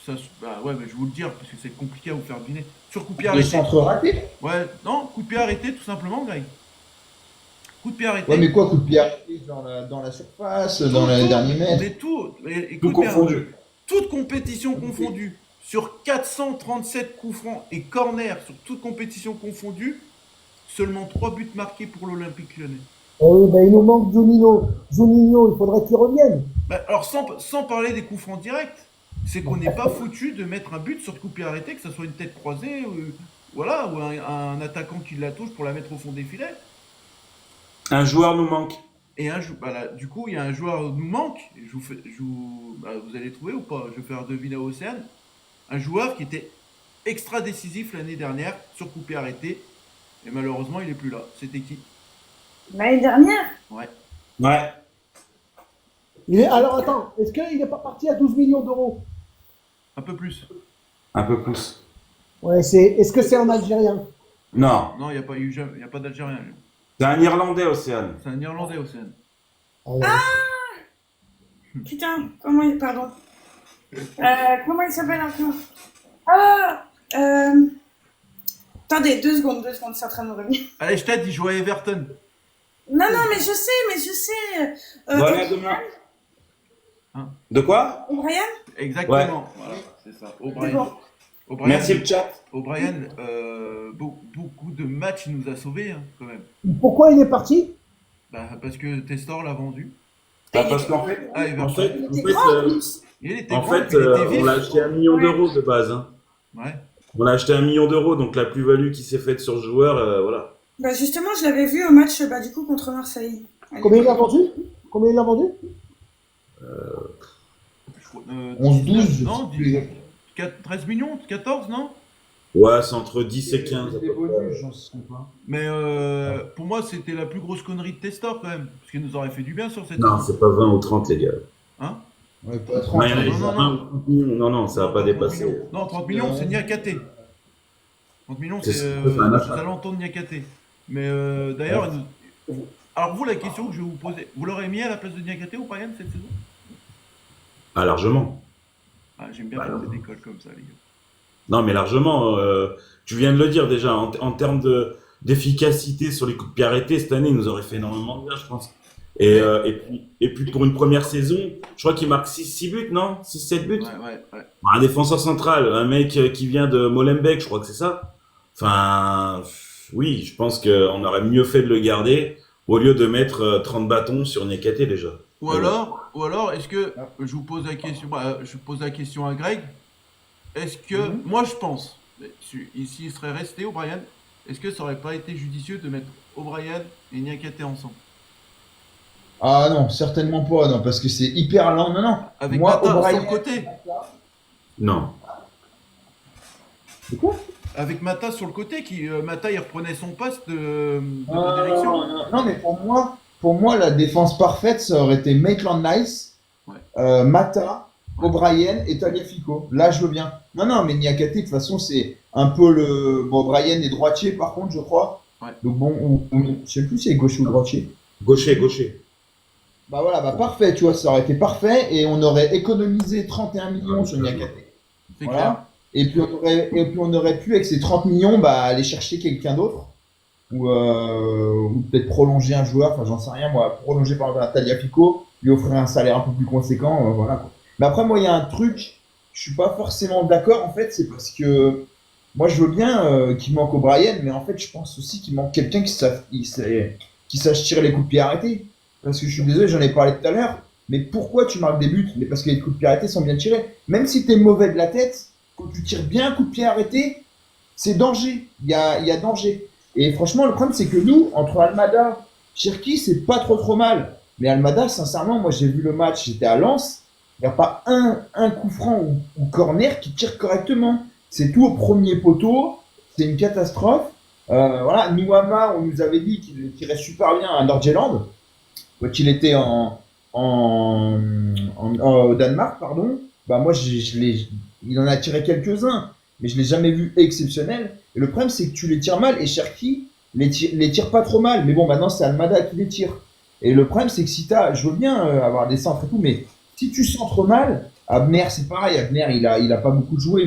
Ouais, mais je vais vous le dire parce que c'est compliqué à vous faire deviner. Sur coup de pied Le arrêté. centre raté. Ouais, non, coup de pied arrêté tout simplement, Greg. Coup de pied arrêté. Ouais, mais quoi, coup de pied arrêté dans la surface, dans les derniers mètres. Mais tout. Et Tout coup de pied confondu. arrêté. Toute compétition confondue. Sur 437 coups francs et corners, sur toute compétition confondue, seulement 3 buts marqués pour l'Olympique Lyonnais. Oui, ben, il nous manque Juninho. Juninho, il faudrait qu'il revienne. Bah, alors sans parler des coups francs directs, c'est qu'on n'est pas foutu de mettre un but sur coup de pied arrêté, que ce soit une tête croisée, voilà, ou un attaquant qui la touche pour la mettre au fond des filets. Un joueur nous manque. Et du coup, il y a un joueur nous manque. Vous allez trouver ou pas? Je vais faire deviner à Océane. Un joueur qui était extra décisif l'année dernière sur coup de pied arrêté. Et malheureusement, il est plus là. C'était qui? L'année dernière, Ouais. Ouais. Alors attends, est-ce qu'il n'est pas parti à 12 millions d'euros? Un peu plus. Un peu plus. Ouais, est-ce que c'est un Algérien? Non. Non, il n'y a pas d'Algérien. lui. C'est un Irlandais, Océane. C'est un Irlandais, Océane. putain, pardon. Comment il s'appelle encore? Ah, attendez, 2 secondes, c'est en train de me revenir. Allez, je t'aide, il joue à Everton. Non, non, mais je sais. Voilà, demain. Hein. De quoi? O'Brien? Exactement. Voilà, c'est ça. C'est bon. O'Brien, Merci le chat. O'Brien, beaucoup de matchs il nous a sauvés hein, quand même. Pourquoi il est parti? Bah, parce que Testor l'a vendu. Bah, parce qu'en fait, Ah, il va en fait, Il en était fait, grand, en plus. il était en grand, fait, puis il était vif. on l'a acheté 1 million Ouais. d'euros de base. Hein. Ouais. On a acheté 1 million d'euros, donc la plus-value qui s'est faite sur ce joueur, voilà. Bah, justement, je l'avais vu au match, bah, du coup, contre Marseille. Combien il a vendu? Combien il a vendu? Je crois, 11, 12, 19, non, je sais plus 13 millions, 14, non? Ouais, c'est entre 10 et 15. à Des peu près. bonus, j'en sais pas. Mais pour moi, c'était la plus grosse connerie de Testor quand même. Parce qu'il nous aurait fait du bien sur cette Non, saison. c'est pas 20 ou 30, les gars. Hein? Ouais, pas Non, 30. il y en a non, des non, 20 ou 30 millions. Non, non, ça va pas 30 dépasser. millions. Non, 30 millions, c'est Niakate. 30 millions, C'est c'est un achat. aux alentours de Niakate. Mais d'ailleurs, alors vous, la question que je vais vous poser, vous l'aurez mis à la place de Niakate ou Brian cette saison? Ah, largement. Ah, j'aime bien Bah, faire non. des décolles comme ça, les gars. Non, mais largement. Tu viens de le dire déjà. En termes d'efficacité sur les coups de pied arrêtés, cette année, il nous aurait fait énormément de bien, je pense. Et puis pour une première saison, je crois qu'il marque 6 buts, non? 6-7 buts? Ouais. Un défenseur central, un mec qui vient de Molenbeek, je crois que c'est ça. Enfin, oui, je pense qu'on aurait mieux fait de le garder au lieu de mettre 30 bâtons sur Niakate déjà. Ou alors, est-ce que je vous pose la question, je pose la question à Greg. Est-ce que, moi je pense, s'il serait resté O'Brien, est-ce que ça aurait pas été judicieux de mettre O'Brien et Niakate ensemble? Ah non, certainement pas, non, parce que c'est hyper lent. Non, non. Avec Moi, Mata O'Brien- sur le côté. Non. C'est quoi? Avec Mata sur le côté, Mata il reprenait son poste de Non, direction. non, mais pour moi, la défense parfaite, ça aurait été Maitland Nice, Ouais. Mata, O'Brien et Tagliafico. Là, je veux bien. Non, mais Niakate, de toute façon, c'est un peu le. Bon, O'Brien est droitier, par contre, je crois. Ouais. Donc bon, je sais plus si c'est gaucher ou droitier. Gaucher. Bah voilà, bah parfait, tu vois, ça aurait été parfait et on aurait économisé 31 millions sur Niakate. C'est Voilà. clair. Et puis on aurait pu, avec ces 30 millions, bah, aller chercher quelqu'un d'autre. Ou peut-être prolonger un joueur, enfin j'en sais rien, moi, prolonger par exemple un Tagliafico, lui offrir un salaire un peu plus conséquent, voilà quoi. Mais après, moi, il y a un truc, je suis pas forcément d'accord en fait, c'est parce que moi je veux bien qu'il manque O'Brien, mais en fait, je pense aussi qu'il manque quelqu'un qui sache tirer les coups de pied arrêtés. Parce que je suis désolé, j'en ai parlé tout à l'heure, mais pourquoi tu marques des buts? Mais parce que les coups de pied arrêtés sont bien tirés. Même si tu es mauvais de la tête, quand tu tires bien un coup de pied arrêté, c'est danger. Il y a danger. Et franchement, le problème, c'est que nous, entre Almada, Cherki, c'est pas trop mal. Mais Almada, sincèrement, moi j'ai vu le match, j'étais à Lens, il n'y a pas un coup franc ou corner qui tire correctement. C'est tout au premier poteau, c'est une catastrophe. Voilà, Nouama, on nous avait dit qu'il tirait super bien à Nordjylland, quand il était au Danemark, pardon. Bah moi, il en a tiré quelques-uns, mais je l'ai jamais vu exceptionnel. Et le problème, c'est que tu les tires mal, et Cherki les tire pas trop mal. Mais bon, maintenant, c'est Almada qui les tire. Et le problème, c'est que si je veux bien avoir des centres et tout, mais si tu centres mal, Abner, c'est pareil. Abner, il a pas beaucoup joué,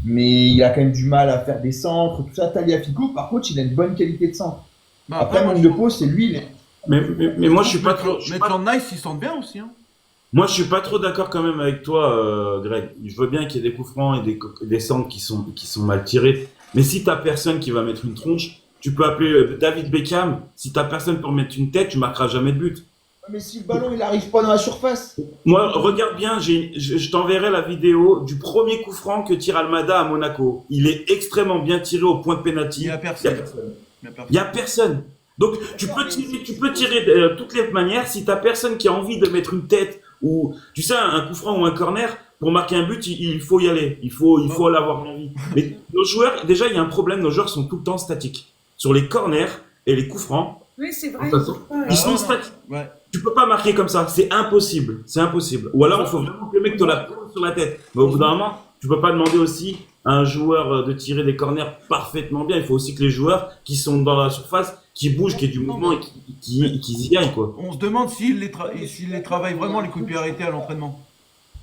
mais il a quand même du mal à faire des centres, tout ça. Tagliafico, par contre, il a une bonne qualité de centre. Bah, Après, moi, manque de pause, c'est lui. Mais moi, je suis pas trop. Maitland Nice, ils sentent bien aussi. Hein. Moi, je suis pas trop d'accord quand même avec toi, Greg. Je veux bien qu'il y ait des coups francs et des centres qui sont mal tirés. Mais si t'as personne qui va mettre une tronche, tu peux appeler David Beckham. Si t'as personne pour mettre une tête, tu marqueras jamais de but. Mais si le ballon, il arrive pas dans la surface. Moi, regarde bien, je t'enverrai la vidéo du premier coup franc que tire Almada à Monaco. Il est extrêmement bien tiré au point de pénalty. Il y a personne. Il y a personne. Donc, tu peux tirer de toutes les manières. Si t'as personne qui a envie de mettre une tête ou, tu sais, un coup franc ou un corner, pour marquer un but, il faut y aller. Il faut l'avoir envie. Mais nos joueurs, déjà, il y a un problème. Nos joueurs sont tout le temps statiques. Sur les corners et les coups francs, Oui, c'est vrai. ils sont statiques. Ouais. Tu peux pas marquer comme ça. C'est impossible. C'est impossible. Ou alors, il faut vraiment que le mec te la pose sur la tête. Mais au bout d'un moment, tu peux pas demander aussi à un joueur de tirer des corners parfaitement bien. Il faut aussi que les joueurs qui sont dans la surface, qui bougent, qui aient du mouvement et qui y aillent, quoi. On se demande s'il les travaille vraiment, les coups de pied arrêtés à l'entraînement.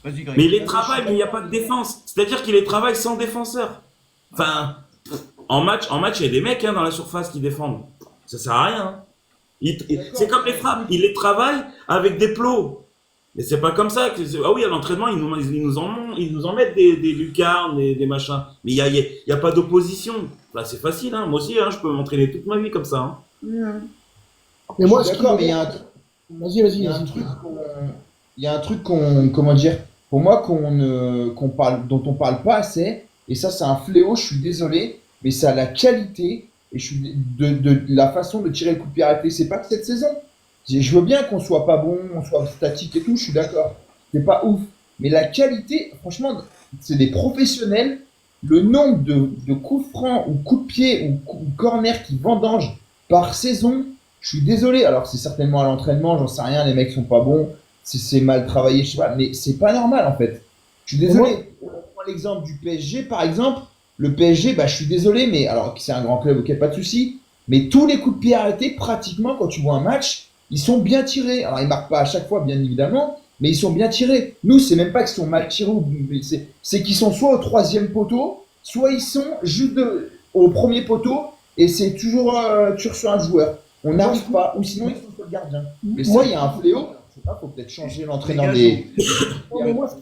Vas-y, Greg. Mais il les travaille, mais il n'y a pas de défense. C'est-à-dire qu'il les travaille sans défenseur. Enfin, en match, il y a des mecs dans la surface qui défendent. Ça sert à rien. Hein. C'est comme les frappes, ils les travaillent avec des plots. Mais c'est pas comme ça. Ah oui, à l'entraînement, ils nous en mettent des lucarnes, des machins. Mais il y a pas d'opposition. Là, c'est facile, hein. Moi aussi, hein, je peux m'entraîner toute ma vie comme ça. Hein. Mais moi, Je suis d'accord, mais il y a un truc. Vas-y. Il y a un truc il y a un truc comment dire, pour moi, dont on parle pas assez, et ça, c'est un fléau, je suis désolé, mais c'est à la qualité et de la façon de tirer le coup de pied arrêté. C'est pas que cette saison. Je veux bien qu'on soit pas bon, on soit statique et tout, je suis d'accord. C'est pas ouf. Mais la qualité, franchement, c'est des professionnels. Le nombre de coups francs ou coups de pied ou corner qui vendangent par saison, je suis désolé. Alors, c'est certainement à l'entraînement, j'en sais rien, les mecs sont pas bons, c'est mal travaillé, je sais pas, mais c'est pas normal en fait. Je suis désolé. On prend l'exemple du PSG par exemple. Le PSG, bah, je suis désolé, mais alors c'est un grand club, ok, pas de souci. Mais tous les coups de pied arrêtés, pratiquement, quand tu vois un match, ils sont bien tirés. Alors, ils marquent pas à chaque fois, bien évidemment, mais ils sont bien tirés. Nous, c'est même pas qu'ils sont mal tirés, c'est qu'ils sont soit au 3e poteau, soit ils sont juste au 1er poteau, et c'est toujours sur un joueur. On n'arrive pas, ou sinon ils sont sur le gardien. Mais ça, il y a un fléau. Je sais pas, faut peut-être changer l'entraîneur des. Non, mais moi, ce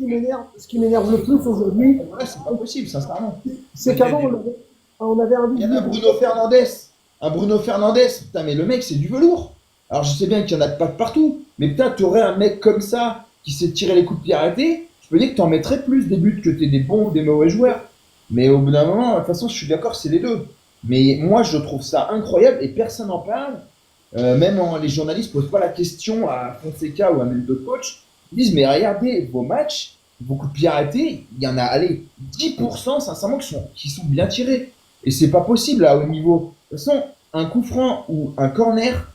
qui m'énerve le plus aujourd'hui, Ouais, c'est pas possible, sincèrement. c'est qu'avant, on avait un Il y en a un Bruno Fernandes. Un Bruno Fernandes. Putain, mais le mec, c'est du velours. Alors, je sais bien qu'il y en a pas de partout. Mais putain, t'aurais un mec comme ça qui sait tirer les coups de pied arrêtés. Je peux dire que t'en mettrais plus des buts que t'es des bons ou des mauvais joueurs. Mais au bout d'un moment, de toute façon, je suis d'accord, c'est les deux. Mais moi, je trouve ça incroyable et personne n'en parle. Les journalistes posent pas la question à Fonseca ou à même d'autres coachs. Ils disent, mais regardez vos matchs, vos coups de pied arrêtés, il y en a, allez, 10% sincèrement qui sont bien tirés. Et c'est pas possible à haut niveau. De toute façon, un coup franc ou un corner,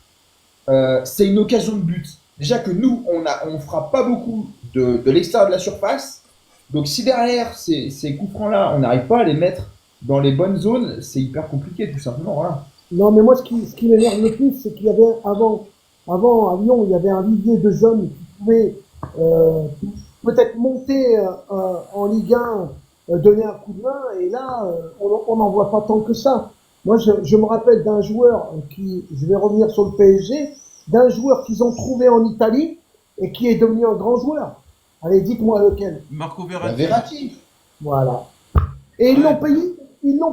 c'est une occasion de but. Déjà que nous, on frappe pas beaucoup de l'extérieur de la surface. Donc si derrière ces coups francs-là, on n'arrive pas à les mettre dans les bonnes zones, c'est hyper compliqué, tout simplement. Voilà. Non, mais moi, ce qui m'énerve le plus, c'est qu'il y avait avant à Lyon, il y avait un vivier de jeunes qui pouvaient peut-être monter en Ligue 1, donner un coup de main, et là, on n'en voit pas tant que ça. Moi, je me rappelle d'un joueur je vais revenir sur le PSG, d'un joueur qu'ils ont trouvé en Italie et qui est devenu un grand joueur. Allez, dites-moi lequel. Marco La Verratti. Verratti. Voilà. Et ils l'ont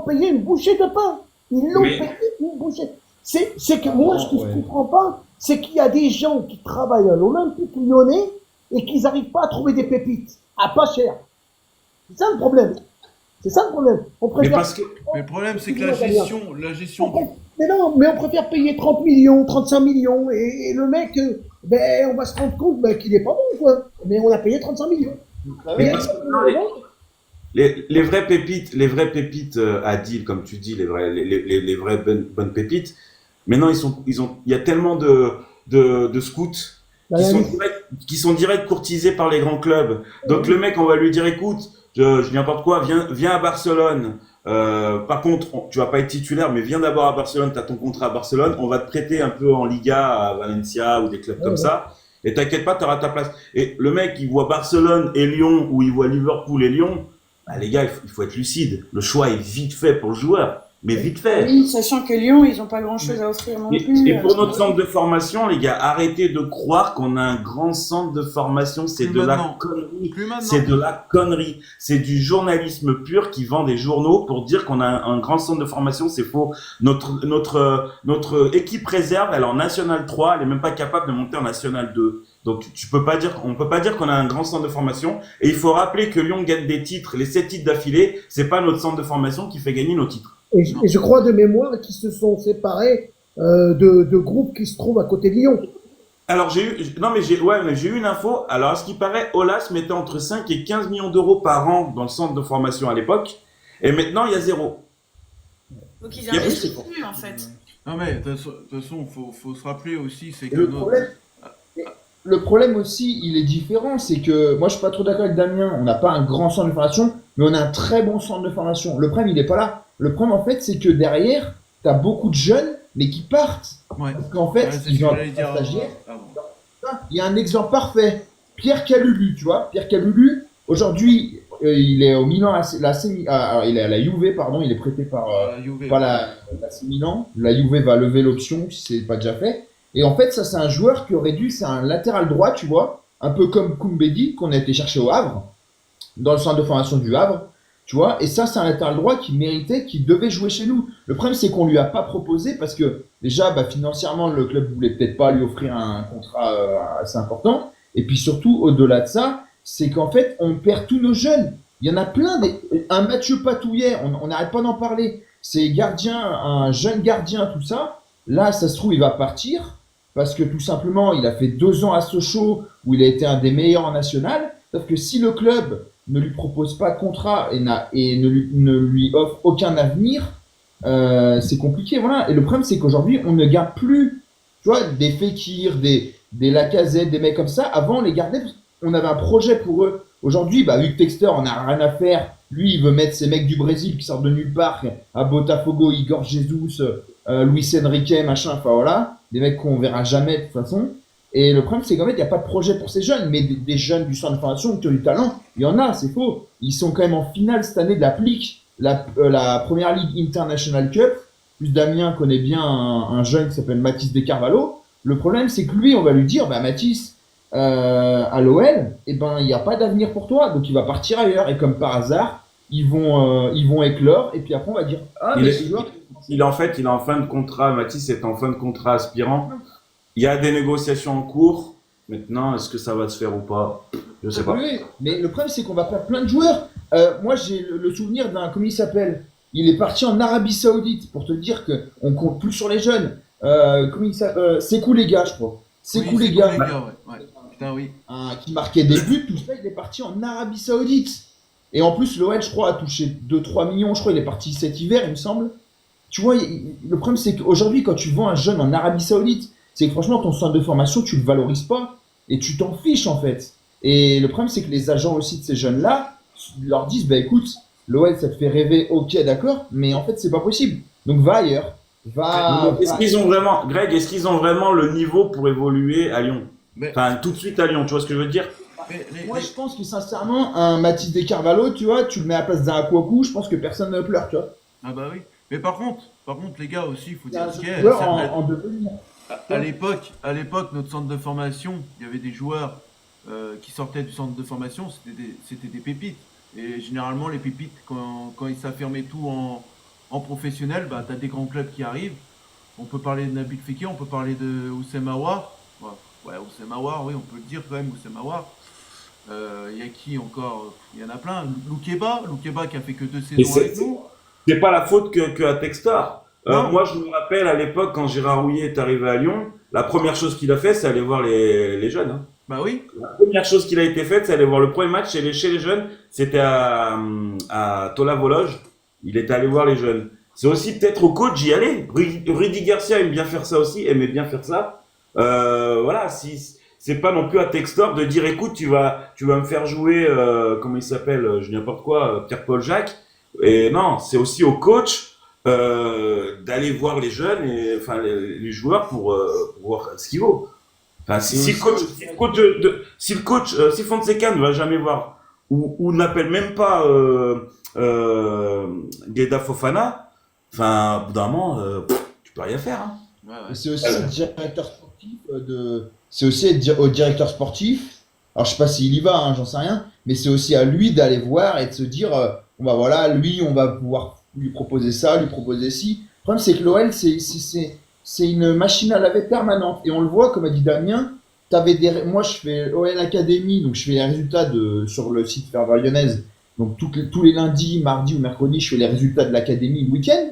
payé une bouchée de pain. Ils l'ont Mais- payé une bouchée. C'est que moi, ce que je comprends pas, c'est qu'il y a des gens qui travaillent à l'Olympique Lyonnais et qu'ils n'arrivent pas à trouver des pépites à pas cher. C'est ça le problème. C'est ça le problème. On Mais préfère. parce que Mais le problème, c'est que la gestion. Mais non, mais on préfère payer 30 millions, 35 millions, et le mec, on va se rendre compte qu'il est pas bon, quoi. Mais on a payé 35 millions. Mais parce que non, les vraies pépites à deal, comme tu dis, les vraies bonnes pépites. Maintenant, il y a tellement de scouts qui sont direct courtisés par les grands clubs. Donc le mec, on va lui dire, écoute, je dis n'importe quoi, viens à Barcelone. Par contre, tu vas pas être titulaire, mais viens d'abord à Barcelone, tu as ton contrat à Barcelone, on va te prêter un peu en Liga à Valencia ou des clubs comme ça. Et t'inquiète pas, tu auras ta place. Et le mec, il voit Barcelone et Lyon, ou il voit Liverpool et Lyon. Bah, les gars, il faut être lucide. Le choix est vite fait pour le joueur. Mais vite fait. Oui, sachant que Lyon, ils n'ont pas grand-chose à offrir non plus. Et pour notre centre de formation, les gars, arrêtez de croire qu'on a un grand centre de formation. C'est Plus de la maintenant. connerie. Plus maintenant. C'est de la connerie. C'est du journalisme pur qui vend des journaux pour dire qu'on a un grand centre de formation. C'est faux. Notre équipe réserve, elle est en National 3. Elle est même pas capable de monter en National 2. Donc, on peut pas dire qu'on a un grand centre de formation. Et il faut rappeler que Lyon gagne des titres, les 7 titres d'affilée. C'est pas notre centre de formation qui fait gagner nos titres. Et je crois de mémoire qu'ils se sont séparés de groupes qui se trouvent à côté de Lyon. Alors j'ai eu une info. Alors à ce qui paraît, Olas mettait entre 5 et 15 millions d'euros par an dans le centre de formation à l'époque, et maintenant il y a zéro. Donc ils Il y a investissent plus, en fait. Non mais de toute façon, faut se rappeler aussi, c'est que Le problème aussi, il est différent, c'est que moi je suis pas trop d'accord avec Damien, on n'a pas un grand centre de formation, mais on a un très bon centre de formation. Le problème, il est pas là. Le problème, en fait, c'est que derrière, tu as beaucoup de jeunes, mais qui partent. ouais. Parce qu'en fait, Ouais, c'est ce ils que ont un j'allais dire stagiaire. avant. Il y a un exemple parfait. Pierre Calulu, tu vois. Pierre Calulu, aujourd'hui, il est au Milan, il est à la Juve, pardon, il est prêté par Juve. la AC Milan. La Juve va lever l'option si c'est pas déjà fait. Et en fait, ça, c'est un joueur qui aurait dû, c'est un latéral droit, tu vois, un peu comme Koumbedi, qu'on a été chercher au Havre, dans le centre de formation du Havre, tu vois. Et ça, c'est un latéral droit qui méritait, qui devait jouer chez nous. Le problème, c'est qu'on lui a pas proposé parce que, déjà, bah, financièrement, le club voulait peut-être pas lui offrir un contrat assez important. Et puis surtout, au-delà de ça, c'est qu'en fait, on perd tous nos jeunes. Il y en a plein. Un Mathieu Patouillet, on n'arrête pas d'en parler. C'est gardien, un jeune gardien, tout ça. Là, ça se trouve, il va partir parce que tout simplement, il a fait 2 ans à Sochaux où il a été un des meilleurs en national. Sauf que si le club ne lui propose pas de contrat et ne lui offre aucun avenir, c'est compliqué. Voilà. Et le problème, c'est qu'aujourd'hui, on ne garde plus, tu vois, des Fekir, des Lacazette, des mecs comme ça. Avant, on les gardait, on avait un projet pour eux. Aujourd'hui, bah, Hugues Textor, on n'a rien à faire. Lui, il veut mettre ces mecs du Brésil qui sortent de nulle part, à Botafogo, Igor Jesus, Luis Enrique, machin, enfin voilà, des mecs qu'on verra jamais de toute façon. Et le problème, c'est qu'en fait, il n'y a pas de projet pour ces jeunes, mais des jeunes du centre de formation qui ont du talent, il y en a, c'est faux. Ils sont quand même en finale cette année de la PLIC, la Première Ligue International Cup. Plus Damien connaît bien un jeune qui s'appelle Mathis De Carvalho. Le problème, c'est que lui, on va lui dire, bah Mathis, à l'OL, eh ben, il n'y a pas d'avenir pour toi, donc il va partir ailleurs. Et comme par hasard, ils vont éclore, et puis après, on va dire, ah, mais ce joueur... Il est en fin de contrat. Mathis est en fin de contrat aspirant. Il y a des négociations en cours. Maintenant, est-ce que ça va se faire ou pas? Je sais pas. Oui, mais le problème, c'est qu'on va perdre plein de joueurs. Moi, j'ai le souvenir d'un, comment il s'appelle? Il est parti en Arabie Saoudite, pour te dire qu'on compte plus sur les jeunes. Comment il s'appelle? Sekou les gars, je crois. Sekou les gars. Ouais. Putain, oui. Qui marquait des buts, tout ça, il est parti en Arabie Saoudite. Et en plus, l'OL, je crois, a touché 2-3 millions. Je crois il est parti cet hiver, il me semble. Tu vois, le problème, c'est qu'aujourd'hui, quand tu vends un jeune en Arabie Saoudite, c'est que franchement, ton centre de formation, tu le valorises pas et tu t'en fiches, en fait. Et le problème, c'est que les agents aussi de ces jeunes-là leur disent, bah écoute, l'OL, ça te fait rêver, ok, d'accord, mais en fait, c'est pas possible. Donc, va ailleurs. Est-ce qu'ils ont vraiment, Greg, est-ce qu'ils ont vraiment le niveau pour évoluer à Lyon? Enfin, tout de suite à Lyon, tu vois ce que je veux dire? Moi, je pense que sincèrement, un Mathis De Carvalho, tu vois, tu le mets à la place d'un Akwaku, je pense que personne ne pleure, tu vois. Ah bah oui. Mais par contre, les gars aussi, il faut dire ce qu'il y a. Joueur en devenir. À l'époque, notre centre de formation, il y avait des joueurs qui sortaient du centre de formation, c'était des pépites. Et généralement, les pépites, quand ils s'affirmaient tout en professionnel, bah, tu as des grands clubs qui arrivent. On peut parler de Nabil Fekir, on peut parler de Oussem Aouar. Ouais, Oussem Aouar, oui, on peut le dire quand même, Oussem Aouar. Il y a qui encore? Il y en a plein. Loukeba qui a fait que 2 saisons avec nous. C'est pas la faute que à Textor. Non. Moi, je me rappelle à l'époque, quand Gérard Rouillet est arrivé à Lyon, la première chose qu'il a fait, c'est aller voir les jeunes. Hein. Bah oui. La première chose qu'il a été faite, c'est aller voir le premier match chez les jeunes. C'était à Tola Vologe. Il était allé voir les jeunes. C'est aussi peut-être au coach d'y aller. Rudy Garcia aimait bien faire ça. Voilà, si c'est pas non plus à Textor de dire, écoute, tu vas me faire jouer, comment il s'appelle, je dis n'importe quoi, Pierre-Paul Jacques. Et non, c'est aussi au coach d'aller voir les jeunes et enfin les joueurs pour voir ce qu'il vaut. Enfin, si le coach, si Fonseca ne va jamais voir ou n'appelle même pas Gueda Fofana, enfin, au bout d'un moment, tu peux rien faire. Hein. Ouais. C'est aussi être directeur sportif c'est aussi être au directeur sportif. Alors je sais pas s'il y va, hein, j'en sais rien, mais c'est aussi à lui d'aller voir et de se dire, bah voilà, lui, on va pouvoir lui proposer ça, lui proposer ci. Le problème, c'est que l'OL, c'est une machine à laver permanente. Et on le voit, comme a dit Damien, moi, je fais OL Academy, donc je fais les résultats sur le site Ferveur Lyonnaise. Donc, tous les lundis, mardis ou mercredis, je fais les résultats de l'académie le week-end.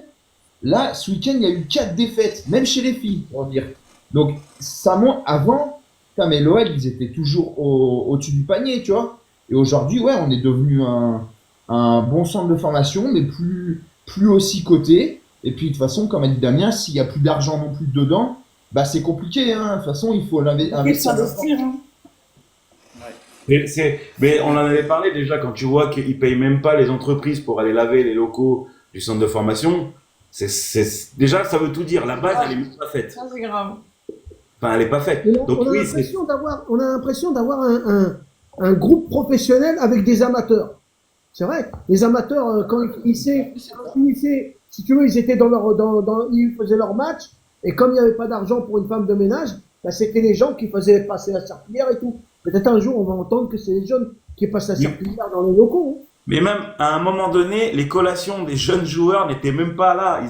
Là, ce week-end, il y a eu 4 défaites, même chez les filles, pour dire. Donc, ça monte avant. Putain, mais l'OL, ils étaient toujours au-dessus du panier, tu vois. Et aujourd'hui, ouais, on est devenu un bon centre de formation, mais plus aussi coté. Et puis, de toute façon, comme a dit Damien, s'il n'y a plus d'argent non plus dedans, bah, c'est compliqué, hein. De toute façon, il faut investir. Hein. Mais on en avait parlé déjà, quand tu vois qu'ils payent même pas les entreprises pour aller laver les locaux du centre de formation. Déjà, ça veut tout dire. La base, elle est même pas faite. Ça, c'est grave. Enfin, elle est pas faite. Donc, on a l'impression d'avoir un groupe professionnel avec des amateurs. C'est vrai. Les amateurs, quand ils finissaient, si tu veux, ils étaient ils faisaient leur match, Et comme il n'y avait pas d'argent pour une femme de ménage, bah, c'était les gens qui faisaient passer la serpillière et tout. Peut-être un jour, on va entendre que c'est les jeunes qui passent la Oui. serpillière dans les locaux. Hein. Mais même à un moment donné, les collations des jeunes joueurs n'étaient même pas là.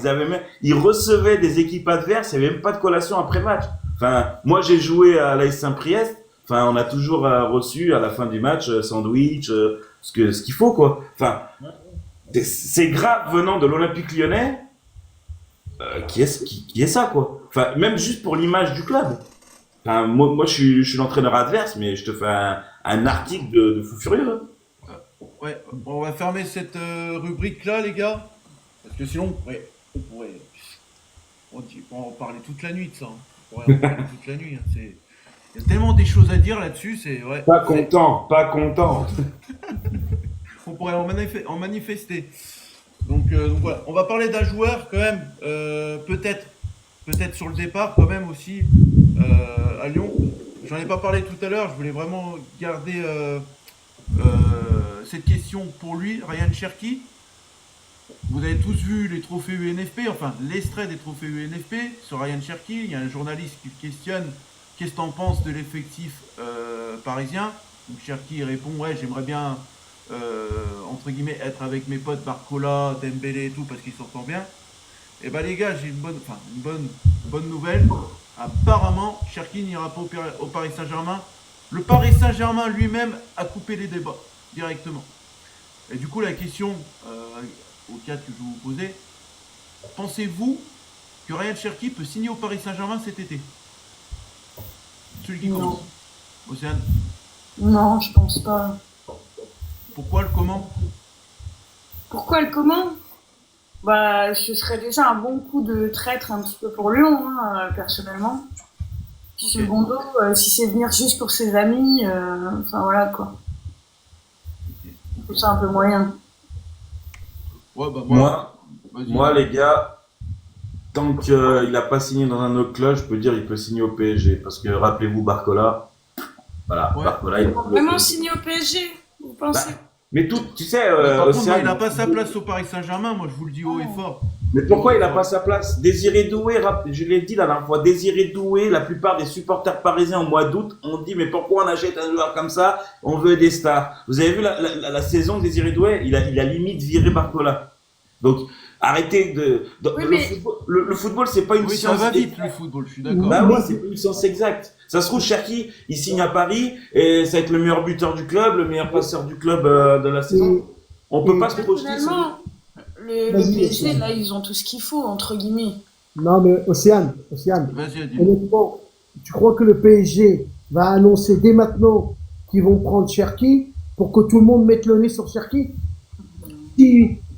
Ils recevaient des équipes adverses, il n'y avait même pas de collation après match. Enfin, moi j'ai joué à l'AS Saint-Priest. Enfin, on a toujours reçu à la fin du match sandwich, ce qu'il faut quoi. Enfin, c'est grave venant de l'Olympique Lyonnais. Qui est ça quoi. Enfin, même juste pour l'image du club. Enfin, moi je suis l'entraîneur adverse, mais je te fais un article de fou furieux. Hein. Ouais, on va fermer cette rubrique là, les gars. Parce que sinon, on pourrait en parler toute la nuit de ça. Hein. On pourrait en parler toute la nuit. Hein. Il y a tellement des choses à dire là-dessus. Pas content. On pourrait en manifester. Donc voilà, on va parler d'un joueur quand même, peut-être sur le départ quand même aussi à Lyon. J'en ai pas parlé tout à l'heure. Je voulais vraiment garder cette question pour lui, Ryan Cherki. Vous avez tous vu les trophées UNFP, enfin l'extrait des trophées UNFP sur Ryan Cherki. Il y a un journaliste qui questionne qu'est-ce que t'en penses de l'effectif parisien. Donc Cherki répond ouais, j'aimerais bien entre guillemets être avec mes potes Barcola, Dembélé et tout parce qu'ils s'entendent bien. Et bah les gars, j'ai une bonne nouvelle. Apparemment, Cherki n'ira pas au Paris Saint-Germain. Le Paris Saint-Germain lui-même a coupé les débats directement. Et du coup, la question au cas que je vais vous poser, pensez-vous que Ryan Cherki peut signer au Paris Saint-Germain cet été? Celui qui commence. Océane. Non, je pense pas. Pourquoi le comment? Pourquoi le comment? Bah, ce serait déjà un bon coup de traître un petit peu pour Lyon, hein, personnellement. Puis Ok. secondo, si c'est venir juste pour ses amis, enfin voilà quoi. C'est un peu moyen. Ouais, bah vas-y. Moi, les gars, tant qu'il n'a pas signé dans un autre club, je peux dire il peut signer au PSG. Parce que rappelez-vous Barcola. Voilà, Ouais. Barcola, il Vraiment signé au PSG, vous pensez? Mais tout, tu sais, Par contre, Océane, il n'a pas sa place au Paris Saint-Germain, moi je vous le dis haut et fort. mais pourquoi il n'a pas sa place? Désiré Doué, je l'ai dit la dernière fois, Désiré Doué, la plupart des supporters parisiens au mois d'août ont dit mais pourquoi on achète un joueur comme ça? On veut des stars. Vous avez vu la saison de Désiré Doué, il a limite viré Barcola. Donc arrêtez Oui, mais- le football c'est pas une Oui, ça science. va vite le football, je suis d'accord. Bah oui, c'est pas une science exacte. Ça se trouve, Cherki, il signe à Paris et ça va être le meilleur buteur du club, le meilleur passeur du club de la saison. On peut pas se projeter. Personnellement, le Vas-y, PSG, Océane. là, ils ont tout ce qu'il faut, entre guillemets. Non, mais Océane, Vas-y, Adil. honnêtement, tu crois que le PSG va annoncer dès maintenant qu'ils vont prendre Cherki pour que tout le monde mette le nez sur Cherki?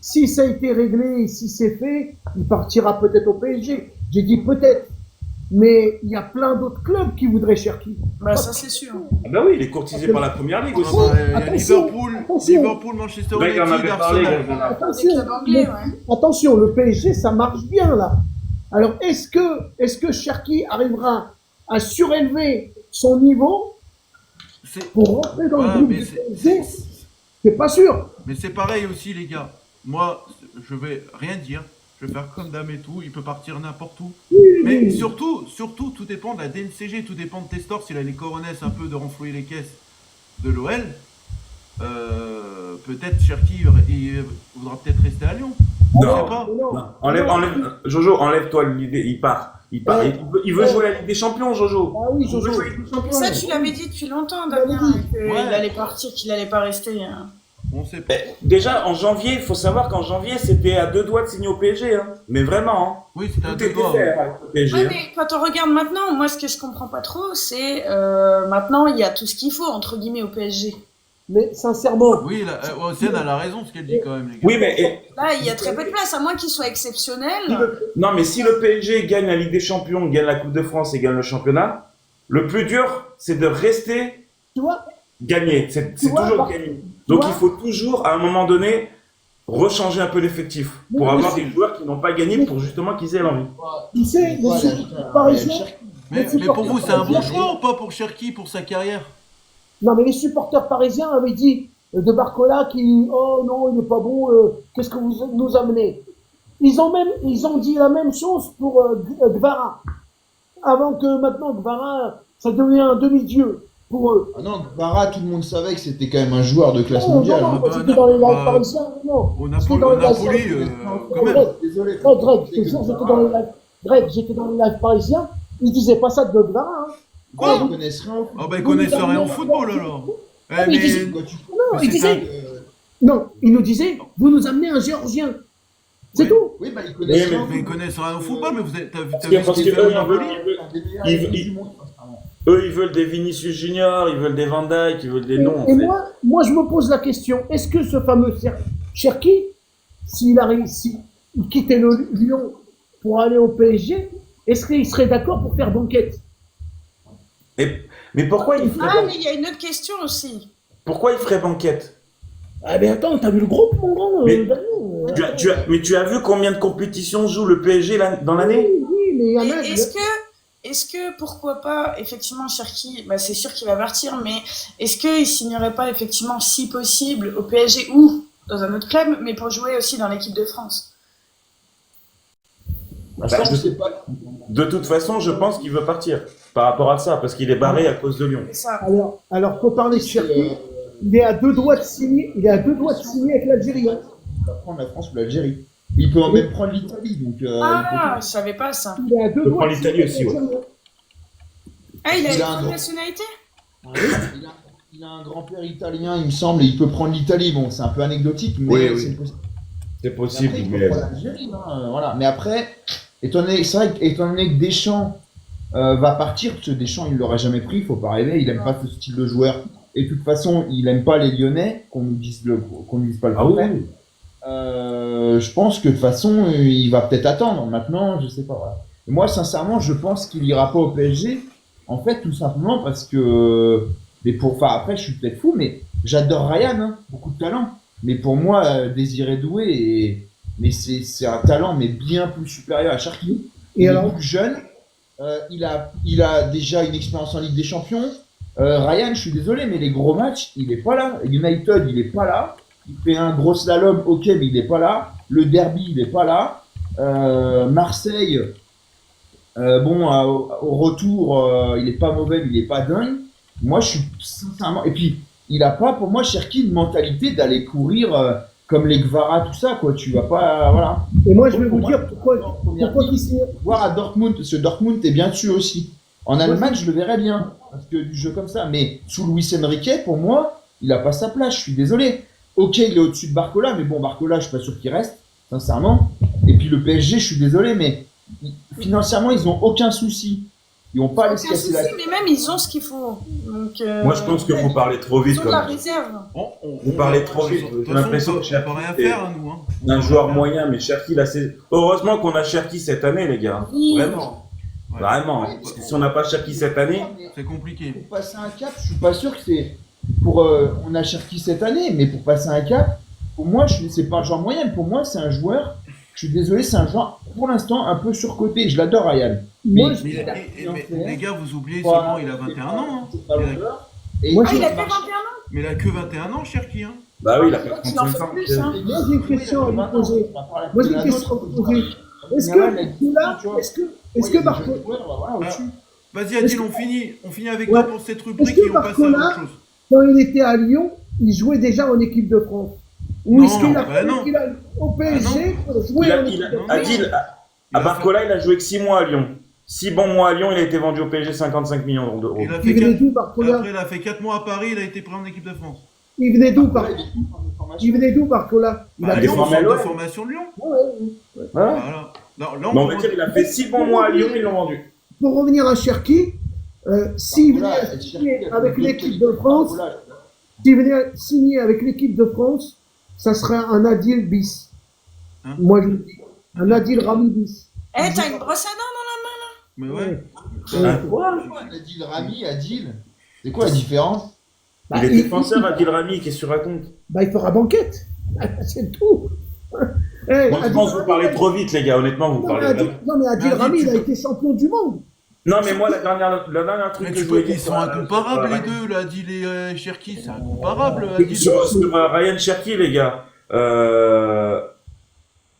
Si ça a été réglé, si c'est fait, il partira peut-être au PSG. J'ai dit peut-être. Mais il y a plein d'autres clubs qui voudraient Cherki. Bah, ça, c'est sûr. Ah bah oui, il est courtisé par la première ligue Ah aussi. bah, il y a Attention, Liverpool, Manchester Ouais, il en United, avait parlé. Arsenal. Des Attention, clubs anglais, ouais. attention, le PSG, ça marche bien là. Alors, est-ce que Cherki arrivera à surélever son niveau C'est- pour rentrer dans Ouais, le groupe mais du c'est- PSG? C'est pas sûr. Mais c'est pareil aussi, les gars. Moi, je vais rien dire. Je vais faire comme dame et tout. Il peut partir n'importe où. Mais surtout, tout dépend de la DNCG. Tout dépend de Testor. S'il a les coronets un peu de renflouer les caisses de l'OL. Peut-être Cherki il voudra peut-être rester à Lyon. On Non. sait pas. Non. Jojo, enlève-toi l'idée, il part. Ouais. Il veut jouer la Ligue des Champions, Jojo. Ah oui, Il veut Jojo. jouer la Ligue des Champions. Ça, tu l'avais dit depuis longtemps, Damien, qu'il Ouais. allait partir, qu'il allait pas rester. Hein. On sait pas. Déjà, en janvier, il faut savoir qu'en janvier, c'était à 2 doigts de signer au PSG. Hein. Mais vraiment, hein. Oui, c'était à Tout deux était doigts. fait avec le PSG. Ouais, hein. mais quand on regarde maintenant, moi, ce que je comprends pas trop, c'est maintenant, il y a tout ce qu'il faut, entre guillemets, au PSG. Mais sincèrement, Oui, Océane a la raison, ce qu'elle dit quand même, les gars. Oui, mais Là, il y a très peu de place, à moins qu'il soit exceptionnel. non, mais si le PSG gagne la Ligue des Champions, gagne la Coupe de France et gagne le championnat, le plus dur, c'est de rester tu vois, gagné. C'est Tu vois, toujours bah, gagné. Donc vois. il faut toujours, à un moment donné, rechanger un peu l'effectif pour Mais avoir c'est- des joueurs qui n'ont pas gagné pour justement qu'ils aient l'envie. tu sais, les supporters parisiens, Mais pour vous, c'est un bon choix ou pas pour Cherki, pour sa carrière? non, mais les supporters parisiens avaient dit de Barcola qui, oh non, il n'est pas bon, qu'est-ce que vous nous amenez? ils ont dit la même chose pour Gvara. Avant que maintenant Gvara, ça devient un demi-dieu pour eux. Ah non, Bara, tout le monde savait que c'était quand même un joueur de classe Non, mondiale. non, hein. non, c'était dans les lives parisiens, non. Au C'était dans les lives Napoli, parisiens. quand même. Désolé. Greg, je te jure, j'étais dans les lives parisiens, ils disaient pas ça de Gvara, hein. Quoi Ils connaissent rien. Ah bah ils connaissent rien au football alors. Eh, mais ils disent- Quoi, tu- Non, mais ils c'est disaient, non, ils nous disaient, vous nous amenez un Géorgien. C'est Ouais. tout. Oui, bah ils connaissent Oui, mais rien. Mais ils connaissent rien au football, mais vous avez, t'as vu Parce ce que qu'il fait eux, au Napoli ils veulent des Vinicius Junior, ils veulent des Van Dijk, ils veulent des noms. en Et fait. moi, je me pose la question, est-ce que ce fameux Cherki, s'il a réussi, il quittait le Lyon pour aller au PSG, est-ce qu'il serait d'accord pour faire banquette? Mais pourquoi il ferait, Ah, mais il y a une autre question aussi. pourquoi il ferait banquette? Ah ben attends, t'as vu le groupe, mon grand Mais- Daniel Mais tu as vu combien de compétitions joue le PSG dans l'année? Oui, mais il y en Et a... est-ce que, pourquoi pas, effectivement, Cherki, bah, c'est sûr qu'il va partir, mais est-ce qu'il signerait pas, effectivement, si possible, au PSG ou dans un autre club, mais pour jouer aussi dans l'équipe de France? Bah, je sais pas. De toute façon, je pense qu'il veut partir par rapport à ça, parce qu'il est barré à cause de Lyon. C'est ça. Alors, pour parler de Cherki, il est à 2 doigts de signer, avec l'Algérie. Hein. Il va prendre la France ou l'Algérie. Il peut même prendre l'Italie. Donc, Ah, je savais pas ça. Il est à 2 peut doigts prendre de l'Italie signer aussi, avec l'Algérie. Ah, il a Il une a un grande gros- nationalité? il a un grand-père italien, il me semble, et il peut prendre l'Italie. Bon, c'est un peu anecdotique, mais Oui, oui. c'est possible. C'est Et possible, après, il mais peut prendre l'Algérie, hein, voilà. Mais après, c'est vrai qu'étant donné que Deschamps va partir, parce que Deschamps, il l'aurait jamais pris, faut pas rêver, il aime pas ce style de joueur. Et de toute façon, il aime pas les Lyonnais, qu'on nous dise pas le ah oui, contraire. oui. Je pense que de toute façon, il va peut-être attendre. Maintenant, je sais pas. Voilà. Moi, sincèrement, je pense qu'il ira pas au PSG. En fait, tout simplement parce que. Enfin, après, je suis peut-être fou, mais j'adore Ryan, hein, beaucoup de talent. Mais pour moi, Désiré Doué, mais c'est un talent, mais bien plus supérieur à Cherki. Et Il est alors, plus jeune. Il a déjà une expérience en Ligue des Champions. Ryan, je suis désolé, mais les gros matchs, il est pas là. United, il est pas là. Il fait un gros slalom, ok, mais il est pas là. Le derby, il est pas là. Marseille, au retour, il est pas mauvais, mais il est pas dingue. Moi, je suis sincèrement. Et puis, il a pas, pour moi, Cherki, une mentalité d'aller courir comme les Gvara, tout ça, quoi. Tu vas pas. Voilà. et moi, je vais Pour vous moi, dire pourquoi il signe. Voir à Dortmund, parce que Dortmund est bien dessus aussi. En Allemagne, je le verrais bien, parce que du jeu comme ça. Mais sous Luis Enrique, pour moi, il a pas sa place, je suis désolé. Ok, il est au-dessus de Barcola, mais bon, Barcola, je suis pas sûr qu'il reste, sincèrement. Et puis le PSG, je suis désolé, mais financièrement, ils ont aucun souci. Ils n'ont pas à se Aucun casser la souci, mais même ils ont ce qu'il faut. Donc, Moi, je pense que vous parlez trop vite. Ils ont de la Quand même. réserve. Vous parlez trop vite. De toute J'ai l'impression façon, que on peut rien Cherki, faire, hein, nous. Hein. c'est un joueur moyen, mais Cherki, là, c'est. Heureusement qu'on a Cherki cette année, les gars. Oui. Vraiment. Ouais. Vraiment. Parce que si on n'a pas Cherki cette année, C'est compliqué. Pour passer un cap, je suis pas sûr que c'est pour. On a Cherki cette année, mais pour passer un cap, pour moi, c'est pas un joueur moyen. Pour moi, c'est un joueur. Je suis désolé, c'est un joueur pour l'instant un peu surcoté. Je l'adore, Ryan. Moi, Mais, je- mais les gars, vous oubliez Voilà. seulement, il a 21 ans. Hein. C'est pas le joueur. Et Moi, Ah, il a fait marche- 21 ans? Mais il a que 21 ans, Cherki. Hein. bah oui, il a fait Il en 35 fait ans. plus, hein. moi, j'ai une question à vous poser. Moi, j'ai une question à vous poser. Est-ce que Barcola, est-ce que Barcola, Vas-y, Adil, on finit avec Ouais. toi pour cette rubrique Est-ce que et on passe à Barcola- autre chose. quand il était à Lyon, il jouait déjà en équipe de France? Ou Non, est-ce qu'il a bah fallu non. qu'il aille au PSG pour jouer en équipe de France? Adil, à Barcola, il a joué que 6 mois à Lyon. 6 bons mois à Lyon, il a été vendu au PSG 55 millions d'euros. Il a Il fait venait 4... d'où, Barcola? Après, il a fait 4 mois à Paris, il a été pris en équipe de France. Il venait d'où, Barcola? Il venait d'où, Barcola? Il a Bah, il est bien. Lyon, formé à centre de l'OM. formation de Lyon. Ouais, ouais. Voilà. Voilà. Là, Mais on va dire qu'il a fait 6 bons mois à Lyon, ils l'ont vendu. Pour revenir à Cherki, s'il venait signer avec l'équipe de France, s'il venait signer avec l'équipe de France, ça serait un Adil bis. Hein? Moi, je le dis. Un Adil Rami bis. Eh, t'as une brosse à dents Mais ouais. Adil Rami, Adil. C'est quoi la différence? Bah, Il est défenseur, Adil Rami, qu'est-ce que tu racontes? Bah, il fera banquette. C'est tout. Eh, Moi, je Adil pense que vous Rami, parlez trop vite, les gars, honnêtement, vous non, mais parlez Adil, vraiment. non, mais Adil Adil, Rami, tu il a peux- été champion du monde. Non, mais moi, la dernière truc Mais que tu je voulais vois, dire ils sur sont la- incomparables sur les deux, là, Adil et Cherki, c'est incomparable, Adil. Sur Ryan Cherki, les gars,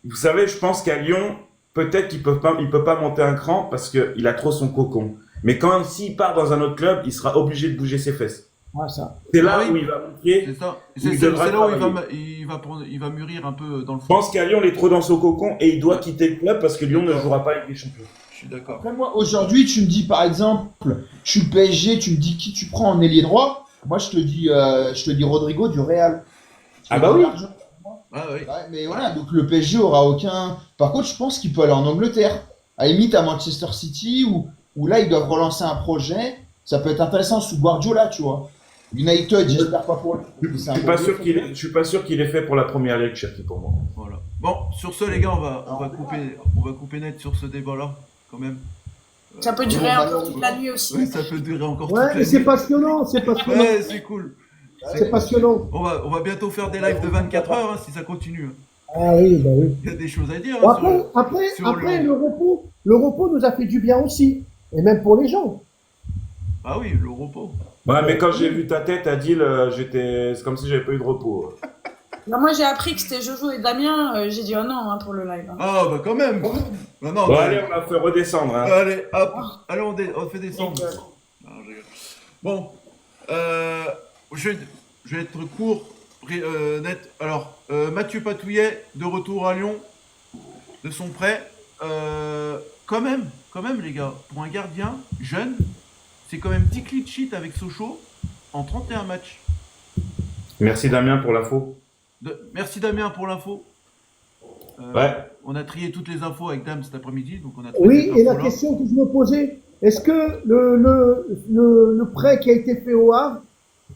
vous savez, je pense qu'à Lyon, peut-être qu'il peut pas monter un cran parce qu'il a trop son cocon. Mais s'il part dans un autre club, il sera obligé de bouger ses fesses. Ah, ça. C'est là Oui. où il va montrer. C'est ça. Il C'est devra là où travailler. il va mûrir un peu dans le Je fond. pense qu'à Lyon, il est trop dans son cocon et il doit Ouais. quitter le club parce que Lyon ne D'accord. jouera pas avec les champions. Je suis d'accord. Après, moi, aujourd'hui, tu me dis, par exemple, je suis le PSG, tu me dis qui tu prends en ailier droit. Moi, je te dis Rodrigo du Real. Ah bah oui. Ah oui. Ouais, mais voilà, donc le PSG aura aucun. Par contre, je pense qu'il peut aller en Angleterre. À la limite, à Manchester City, où là, ils doivent relancer un projet. Ça peut être intéressant sous Guardiola, tu vois. United, j'espère pas pour lui. Je suis pas sûr qu'il est fait pour la première ligue, Cherki, pour moi. Voilà. Bon, sur ce, les gars, on va couper net sur ce débat-là, quand même. Ça peut durer encore toute la nuit aussi. Oui, ça peut durer encore toute Ouais, la mais c'est nuit. passionnant, c'est passionnant. Ouais, c'est cool. C'est passionnant. On va bientôt faire des lives de 24 heures hein, si ça continue. Ah oui, bah oui. Il y a des choses à dire. Bon, Hein, sur après le- le repos nous a fait du bien aussi. Et même pour les gens. Ah oui, le repos. Ouais, mais quand j'ai vu ta tête, Adil, c'est comme si j'avais pas eu de repos. Non, moi, j'ai appris que c'était Jojo et Damien. J'ai dit oh non hein, pour le live. Hein. Ah bah quand même. Non, non, Bon, mais- allez, on va faire redescendre. Hein. Allez, hop. Allez, on fait descendre. Non, je rigole. Bon, je vais être court, net. Alors, Mathieu Patouillet, de retour à Lyon, de son prêt. Quand même, les gars, pour un gardien jeune, c'est quand même 10 clean sheet avec Sochaux en 31 matchs. Merci Damien pour l'info. Merci Damien pour l'info. Ouais. On a trié toutes les infos avec Dame cet après-midi, donc on a trié Oui, ces et la infos-là. question que je me posais, est-ce que le prêt qui a été fait au Havre,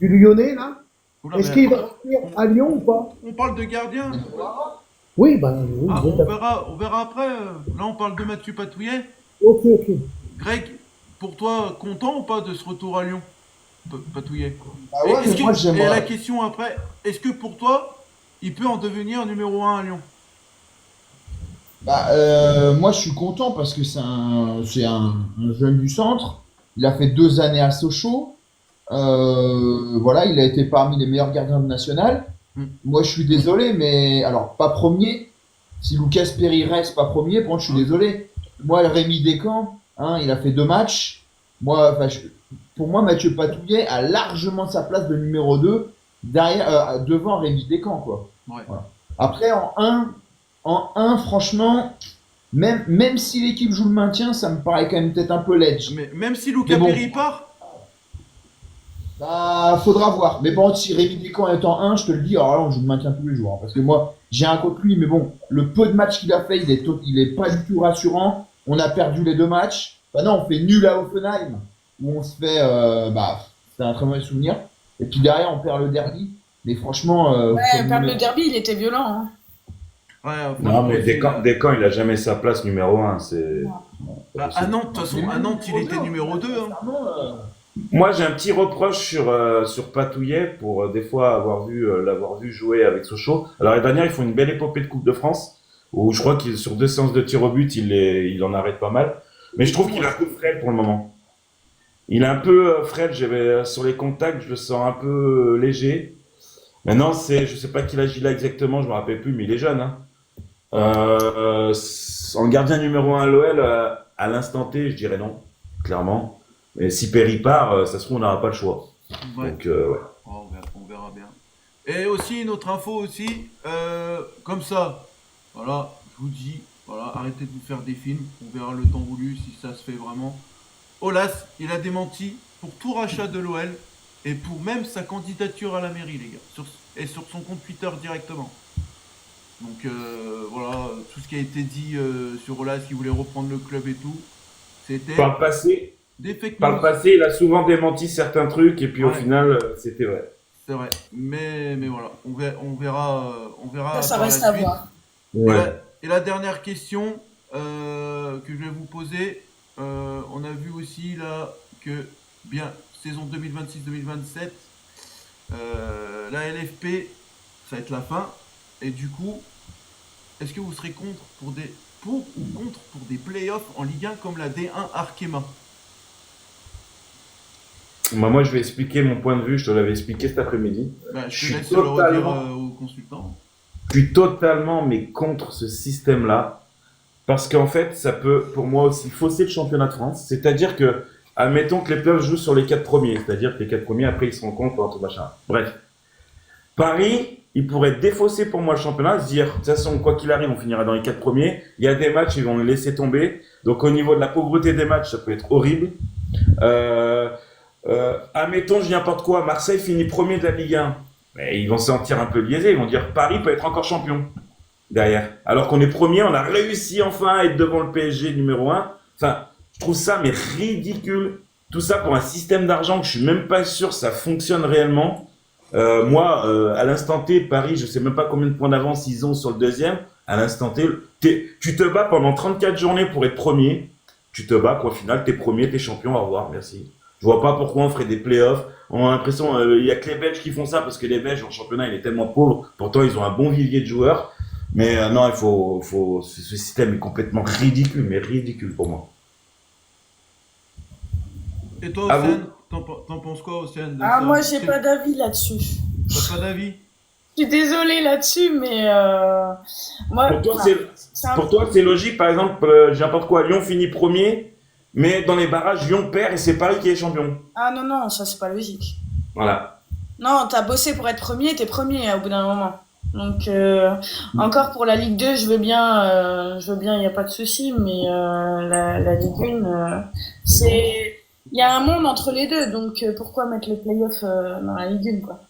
du Lyonnais, là, Oula, est-ce mais qu'il va revenir à Lyon ou pas? on parle de gardien. Oui, ben oui, Ah, oui, on verra après. Là, on parle de Mathieu Patouillet. ok, ok. Greg, pour toi, content ou pas de ce retour à Lyon, Patouillet? Ah ouais, Est-ce mais moi, et la j'aimerais. question après, est-ce que pour toi, il peut en devenir numéro 1 à Lyon? Moi, je suis content parce que c'est un jeune du centre. Il a fait 2 années à Sochaux. Voilà, il a été parmi les meilleurs gardiens de national. Mm. Moi, je suis désolé, mais alors, pas premier. Si Lucas Perry reste pas premier, bon, je suis désolé. Moi, le Rémi Descamps, hein, il a fait 2 matchs. Moi, pour moi, Mathieu Patouillet a largement sa place de numéro 2 derrière, devant Rémi Descamps, quoi. Ouais. Voilà. Après, en 1, franchement, même si l'équipe joue le maintien, ça me paraît quand même peut-être un peu ledge. Mais même si Lucas Mais bon. Perry part, Bah, faudra voir. Mais bon, si Rémi Descamps est en 1, je te le dis, alors là, on joue le maintien tous les jours. Hein, parce que moi, j'ai un contre lui, mais bon, le peu de matchs qu'il a fait, il est pas du tout rassurant. On a perdu les 2 matchs. Bah non, on fait nul à Offenheim, où on se fait, c'est un très mauvais souvenir. Et puis derrière, on perd le derby. Mais franchement, Ouais, perdre le derby, il était violent. Hein. ouais, Non, mais franchement, Descamps, il a jamais sa place numéro 1. C'est... bah, à Nantes, de toute façon, à Nantes, il était numéro 2. Hein. Moi, j'ai un petit reproche sur Patouillet pour des fois l'avoir vu jouer avec Sochaux. Alors, l'année dernière, ils font une belle épopée de Coupe de France où je crois qu'il sur 2 séances de tir au but, il en arrête pas mal. Mais je trouve qu'il est un peu frêle pour le moment. Il est un peu frêle. Sur les contacts, je le sens un peu léger. Maintenant, je sais pas quel âge il a exactement, je me rappelle plus, mais il est jeune. Hein. En gardien numéro 1 à l'OL, à l'instant T, je dirais non, clairement. Mais si Perry part, ça se trouve, on n'aura pas le choix. Ouais. Donc, ouais. Oh, on verra bien. Et aussi, une autre info aussi, comme ça, voilà, je vous dis, voilà, arrêtez de vous faire des films, on verra le temps voulu si ça se fait vraiment. Olas, il a démenti pour tout rachat de l'OL et pour même sa candidature à la mairie, les gars, et sur son compte Twitter directement. Donc voilà, tout ce qui a été dit sur Olas, qui voulait reprendre le club et tout, c'était Par le passé, des fake Par le news. passé, il a souvent démenti certains trucs et puis au Ouais. final, c'était vrai. C'est vrai, mais voilà, on verra Ça par reste la à suite. voir. Et la dernière question que je vais vous poser, on a vu aussi là que bien saison 2026-2027, la LFP, ça va être la fin. Et du coup, est-ce que vous serez pour ou contre pour des playoffs en Ligue 1 comme la D1 Arkema? Moi, je vais expliquer mon point de vue. Je te l'avais expliqué cet après-midi. Bah, je Je te suis laisse le redire totalement- aux consultants. Je suis totalement mais contre ce système-là parce qu'en fait, ça peut pour moi aussi fausser le championnat de France. C'est-à-dire que, admettons que les playoffs jouent sur les 4 premiers, c'est-à-dire que les 4 premiers après ils se rencontrent entre machin. Bref, Paris, il pourrait défausser pour moi le championnat, se dire de toute façon quoi qu'il arrive, on finira dans les 4 premiers. Il y a des matchs, ils vont le laisser tomber. Donc au niveau de la pauvreté des matchs, ça peut être horrible. Admettons, je dis n'importe quoi, Marseille finit premier de la Ligue 1. Mais ils vont se sentir un peu biaisés, ils vont dire Paris peut être encore champion derrière. Alors qu'on est premier, on a réussi enfin à être devant le PSG numéro 1. Enfin, je trouve ça mais ridicule. Tout ça pour un système d'argent que je suis même pas sûr ça fonctionne réellement. Moi, à l'instant T, Paris, je sais même pas combien de points d'avance ils ont sur le deuxième. À l'instant T, tu te bats pendant 34 journées pour être premier. Tu te bats, quoi, au final, t'es premier, t'es champion, au revoir, merci. Je vois pas pourquoi on ferait des playoffs. On a l'impression, il y a que les Belges qui font ça parce que les Belges, en championnat, il est tellement pauvre. Pourtant, ils ont un bon vivier de joueurs. Mais non, il faut, ce système est complètement ridicule, mais ridicule pour moi. Et toi, À Océane, t'en penses quoi, Océane, de Ah, ça? moi, j'ai pas d'avis là-dessus. T'as pas d'avis? Je suis désolée là-dessus, mais moi, Pour toi, enfin, c'est un- pour toi, c'est logique, par exemple, n'importe quoi, Lyon finit premier, mais dans les barrages, Lyon perd et c'est Paris qui est champion. Ah non, non, ça c'est pas logique. Voilà. Non, t'as bossé pour être premier, t'es premier au bout d'un moment. Donc, encore pour la Ligue 2, je veux bien, il n'y a pas de souci, mais la Ligue 1, c'est... Il y a un monde entre les deux, donc pourquoi mettre les playoffs dans la Ligue 1, quoi.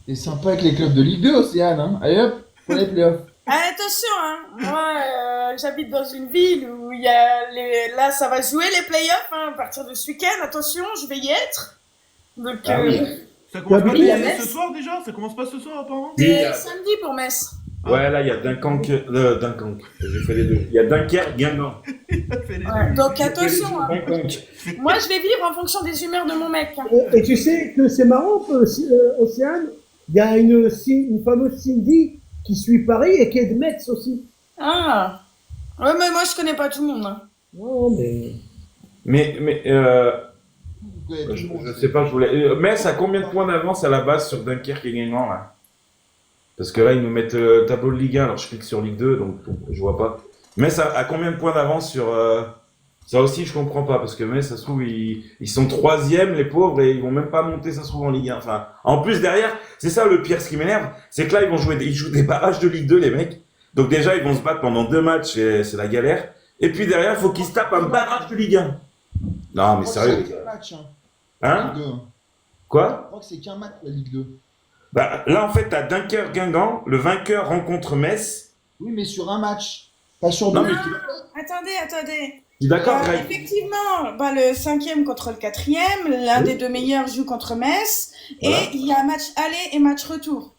C'est sympa avec les clubs de Ligue 2, Océane. Hein. Allez hop, pour les playoffs. Ah, attention, hein. Moi, j'habite dans une ville où il y a les... Là, ça va jouer les playoffs, hein, à partir de ce week-end. Attention, je vais y être. Donc, Ah oui. Ça commence pas Oui, la ce Metz. soir déjà? Ça commence pas ce soir apparemment? c'est samedi pour Metz. Ouais, là, il y a Dunkerque, j'ai fait les deux. Il y a Dunkerque, Guingamp. Ouais, donc, attention, hein. Dunkerque. Moi, je vais vivre en fonction des humeurs de mon mec, hein. Et tu sais que c'est marrant, Océane, il y a une fameuse Cindy qui suit Paris et qui est de Metz aussi. Ah. Ouais, mais moi, je connais pas tout le monde, hein. Non, mais... Mais Vous connaissez tout le monde. je sais pas, je voulais. Metz a combien de points d'avance à la base sur Dunkerque et Guingamp, là? Parce que là, ils nous mettent tableau de Ligue 1, alors je clique sur Ligue 2, donc je vois pas. Metz a combien de points d'avance sur. Ça aussi, je comprends pas, parce que Metz, ça se trouve, ils sont troisième, les pauvres, et ils vont même pas monter, ça se trouve, en Ligue 1. Enfin, en plus, derrière, c'est ça le pire, ce qui m'énerve, c'est que là, ils jouent des barrages de Ligue 2, les mecs. Donc déjà, ils vont se battre pendant 2 matchs, et c'est la galère. Et puis derrière, il faut qu'ils se tapent un barrage de Ligue 1. Non, mais sérieux, les C'est gars. qu'un match, hein, Hein? Ligue 2. Hein. Quoi? Je crois que c'est qu'un match, la Ligue 2. Bah, là, en fait, t'as Dunkerque-Guingamp, le vainqueur rencontre Metz. Oui, mais sur un match. Pas sur deux. Non, mais Attendez. je suis d'accord, Greg. Effectivement, bah, le 5e contre le 4e, l'un des 2 meilleurs joue contre Metz, Voilà. et il y a match aller et match retour.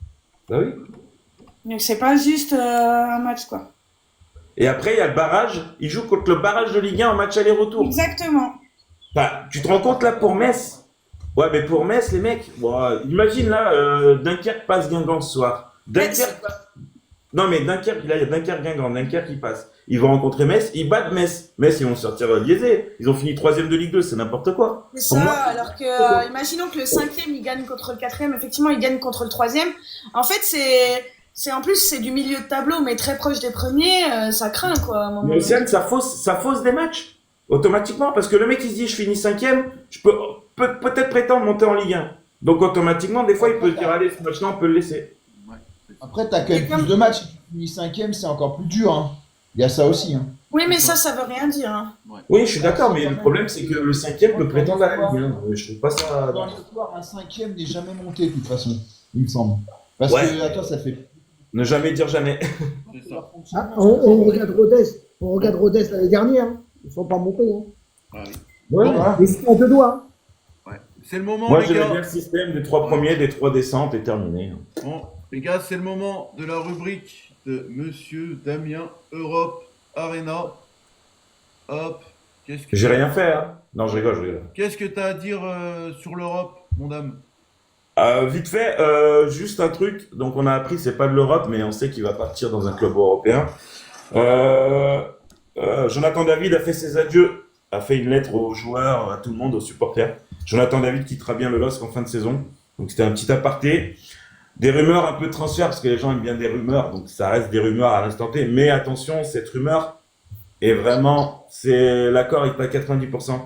Bah oui. Donc c'est pas juste un match, quoi. Et après, il y a le barrage. Ils jouent contre le barrage de Ligue 1 en match aller-retour. Exactement. Enfin, tu te rends compte là pour Metz? Ouais, mais pour Metz, les mecs, bon, imagine là, Dunkerque passe Guingamp ce soir. Dunkerque passe... Non, mais Dunkerque, là, il y a Dunkerque-Guingamp. Dunkerque, il passe. Ils vont rencontrer Metz, ils battent Metz. Metz, ils vont sortir liésés. Ils ont fini 3e de Ligue 2, c'est n'importe quoi. C'est Pour ça, moi- alors que, imaginons que le 5e, il gagne contre le 4e, effectivement, il gagne contre le 3e. En fait, en plus, c'est du milieu de tableau, mais très proche des premiers, ça craint, quoi, à un moment Mais donné. Océane, ça fausse des matchs. Automatiquement. Parce que le mec, il se dit, je finis 5e, je peux peut-être prétendre monter en Ligue 1. Donc, automatiquement, des fois, il peut se dire, allez, ce match-là, on peut le laisser. Après, t'as quand même Et comme- plus de matchs. Si tu finis 5e, c'est encore plus dur. Hein. Il y a ça aussi. Hein. Oui, mais ça veut rien dire, hein. Oui, je suis d'accord, mais le problème, c'est que le 5e peut prétendre à la Ligue 1. Je trouve pas ça. Dans l'histoire, un 5e n'est jamais monté, de toute façon. Il me semble. Parce Ouais. que, à toi, ça fait. Ne jamais dire jamais. C'est ça. Ah, on regarde Rodez l'année dernière, hein. Ils sont pas montés. Hein. Ah oui. Ouais, Bon. voilà. Ils sont à 2 doigts. Hein. Ouais. C'est le moment, Moi, les j'aimais gars. bien le système des 3 premiers, des 3 descentes et terminé. Bon, les gars, c'est le moment de la rubrique de Monsieur Damien Europe Arena. Hop. J'ai rien fait, hein. Non, je rigole. Qu'est-ce que t'as à dire sur l'Europe, mon dame? Vite fait, juste un truc. Donc, on a appris, c'est pas de l'Europe, mais on sait qu'il va partir dans un club européen. Jonathan David a fait ses adieux, a fait une lettre aux joueurs, à tout le monde, aux supporters. Jonathan David quittera bien le LOSC en fin de saison. Donc, c'était un petit aparté. Des rumeurs un peu de transfert, parce que les gens aiment bien des rumeurs, donc ça reste des rumeurs à l'instant T. Mais attention, cette rumeur est vraiment, l'accord est à 90%.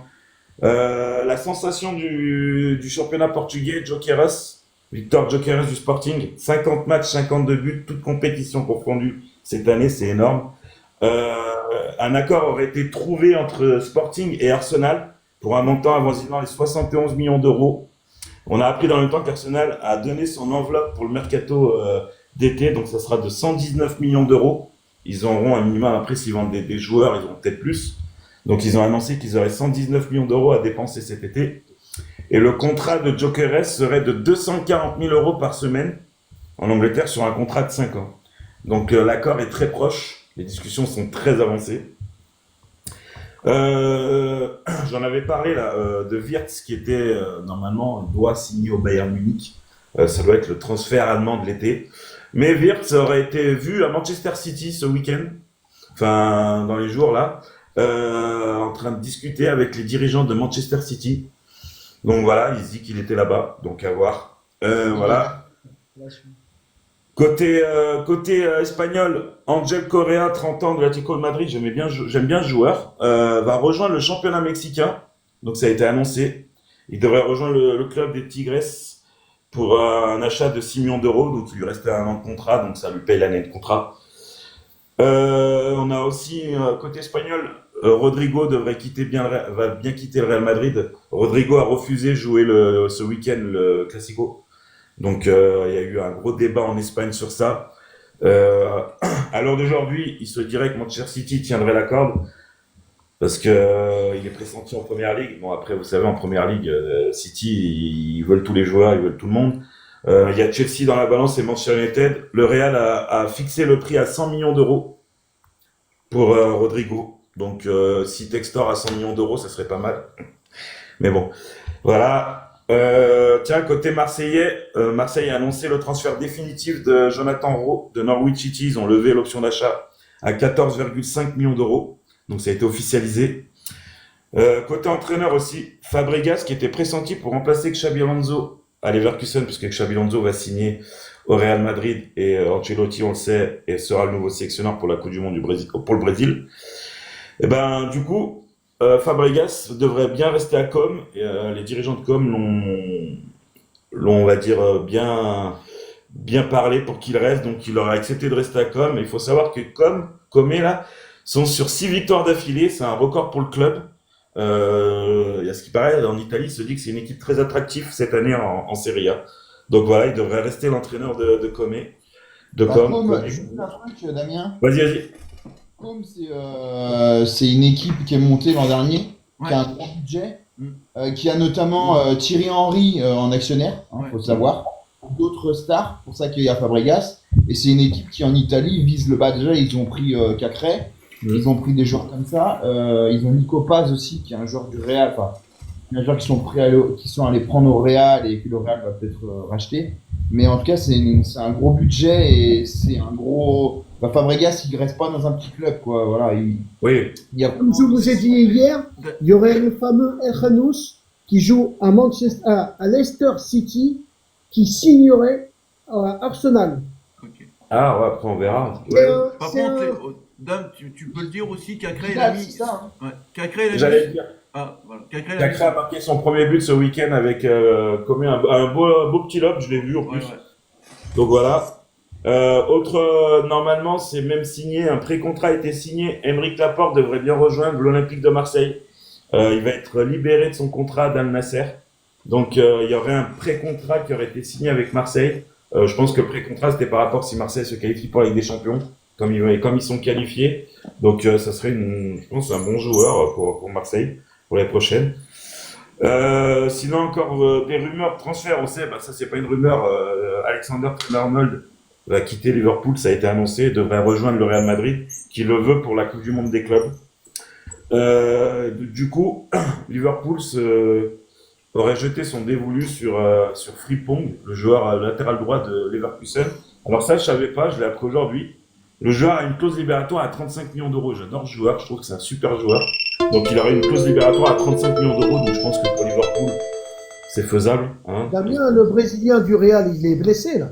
La sensation du championnat portugais, Jokeres, Victor Jokeres du Sporting, 50 matchs, 52 buts, toutes compétitions confondues cette année, c'est énorme. Un accord aurait été trouvé entre Sporting et Arsenal pour un montant avoisinant les 71 millions d'euros. On a appris dans le temps qu'Arsenal a donné son enveloppe pour le mercato d'été, donc ça sera de 119 millions d'euros. Ils auront un minimum, après s'ils vendent des joueurs, ils auront peut-être plus. Donc ils ont annoncé qu'ils auraient 119 millions d'euros à dépenser cet été. Et le contrat de Jokeres serait de 240 000 euros par semaine en Angleterre sur un contrat de 5 ans. Donc l'accord est très proche, les discussions sont très avancées. J'en avais parlé là, de Wirtz qui était normalement doit signer au Bayern Munich. Ça doit être le transfert allemand de l'été. Mais Wirtz aurait été vu à Manchester City ce week-end, enfin dans les jours là, en train de discuter avec les dirigeants de Manchester City. Donc voilà, il se dit qu'il était là-bas, donc à voir. Voilà. Côté espagnol, Angel Correa, 30 ans de l'Atlético de Madrid, j'aime bien ce joueur, va rejoindre le championnat mexicain, donc ça a été annoncé. Il devrait rejoindre le club des Tigres pour un achat de 6 millions d'euros, donc il lui restait un an de contrat, donc ça lui paye l'année de contrat. On a aussi, côté espagnol, Rodrigo va bien quitter le Real Madrid. Rodrigo a refusé de jouer ce week-end le Classico. Donc il y a eu un gros débat en Espagne sur ça. À l'heure d'aujourd'hui, il se dirait que Manchester City tiendrait la corde parce que il est pressenti en première ligue. Bon après, vous savez, en première ligue, City, ils veulent tous les joueurs, ils veulent tout le monde. Il y a Chelsea dans la balance et Manchester United. Le Real a fixé le prix à 100 millions d'euros pour Rodrigo. Donc si Textor a 100 millions d'euros, ça serait pas mal. Mais bon, voilà. Tiens, côté marseillais, Marseille a annoncé le transfert définitif de Jonathan Rowe de Norwich City. Ils ont levé l'option d'achat à 14,5 millions d'euros. Donc ça a été officialisé. Côté entraîneur aussi, Fabregas qui était pressenti pour remplacer Xabi Alonso à Leverkusen, puisque Xabi Alonso va signer au Real Madrid et Ancelotti, on le sait, et sera le nouveau sélectionneur pour la Coupe du Monde du Brésil, pour le Brésil. Et ben du coup, Fabregas devrait bien rester à Com. Et, les dirigeants de Com l'ont, on va dire, bien parlé pour qu'il reste. Donc, il aurait accepté de rester à Com. Et il faut savoir que Comé, là, sont sur 6 victoires d'affilée. C'est un record pour le club. Il y a ce qui paraît, en Italie, il se dit que c'est une équipe très attractive cette année en Serie A. Donc voilà, il devrait rester l'entraîneur de Comé. De Com. Juste un truc, Damien. Vas-y. Com, c'est une équipe qui est montée l'an dernier, Ouais. qui a un gros budget, qui a notamment Thierry Henry en actionnaire, faut savoir, d'autres stars, pour ça qu'il y a Fabregas, et c'est une équipe qui en Italie vise le bas. Déjà, ils ont pris Cacré, ils ont pris des joueurs comme ça, ils ont Nico Paz aussi, qui est un joueur du Real, enfin, un joueur qui sont allés prendre au Real et que le Real va peut-être racheter. Mais en tout cas, c'est un gros budget et c'est un gros. Fabregas, il reste pas dans un petit club, quoi. Voilà, Oui. il y a. Comme je vous ai dit hier, il y aurait le fameux Erhanous qui joue à Leicester City qui signerait à Arsenal. Ok. Ah, ouais, après on verra. Par C'est contre, un- Dame, tu peux le dire aussi, Cacré, il Là, a mis. c'est ça, hein. Ouais, Cacré, il a J'allais le mis. dire. Ah, voilà. Cacré, il a mis. Cacré a marqué son premier but ce week-end avec comme un beau petit lob, je l'ai vu en Ouais, plus. ouais. Donc voilà. Normalement, c'est même signé, un pré-contrat a été signé. Aymeric Laporte devrait bien rejoindre l'Olympique de Marseille. Il va être libéré de son contrat d'Al Nasser. Donc il y aurait un pré-contrat qui aurait été signé avec Marseille. Je pense que le pré-contrat c'était par rapport si Marseille se qualifie pour la Ligue des Champions, comme ils sont qualifiés. Donc ça serait je pense un bon joueur pour Marseille pour l'année prochaine. Sinon encore des rumeurs de transfert, on sait, ça c'est pas une rumeur. Alexander Arnold va quitter Liverpool, ça a été annoncé, devrait rejoindre le Real Madrid, qui le veut pour la Coupe du Monde des clubs. Du coup, Liverpool aurait jeté son dévolu sur Frimpong, le joueur latéral droit de Leverkusen. Alors ça, je savais pas, je l'ai appris aujourd'hui. Le joueur a une clause libératoire à 35 millions d'euros. J'adore ce joueur, je trouve que c'est un super joueur. Donc il aurait une clause libératoire à 35 millions d'euros, donc je pense que pour Liverpool, c'est faisable. Hein. Damien, le Brésilien du Real, il est blessé là.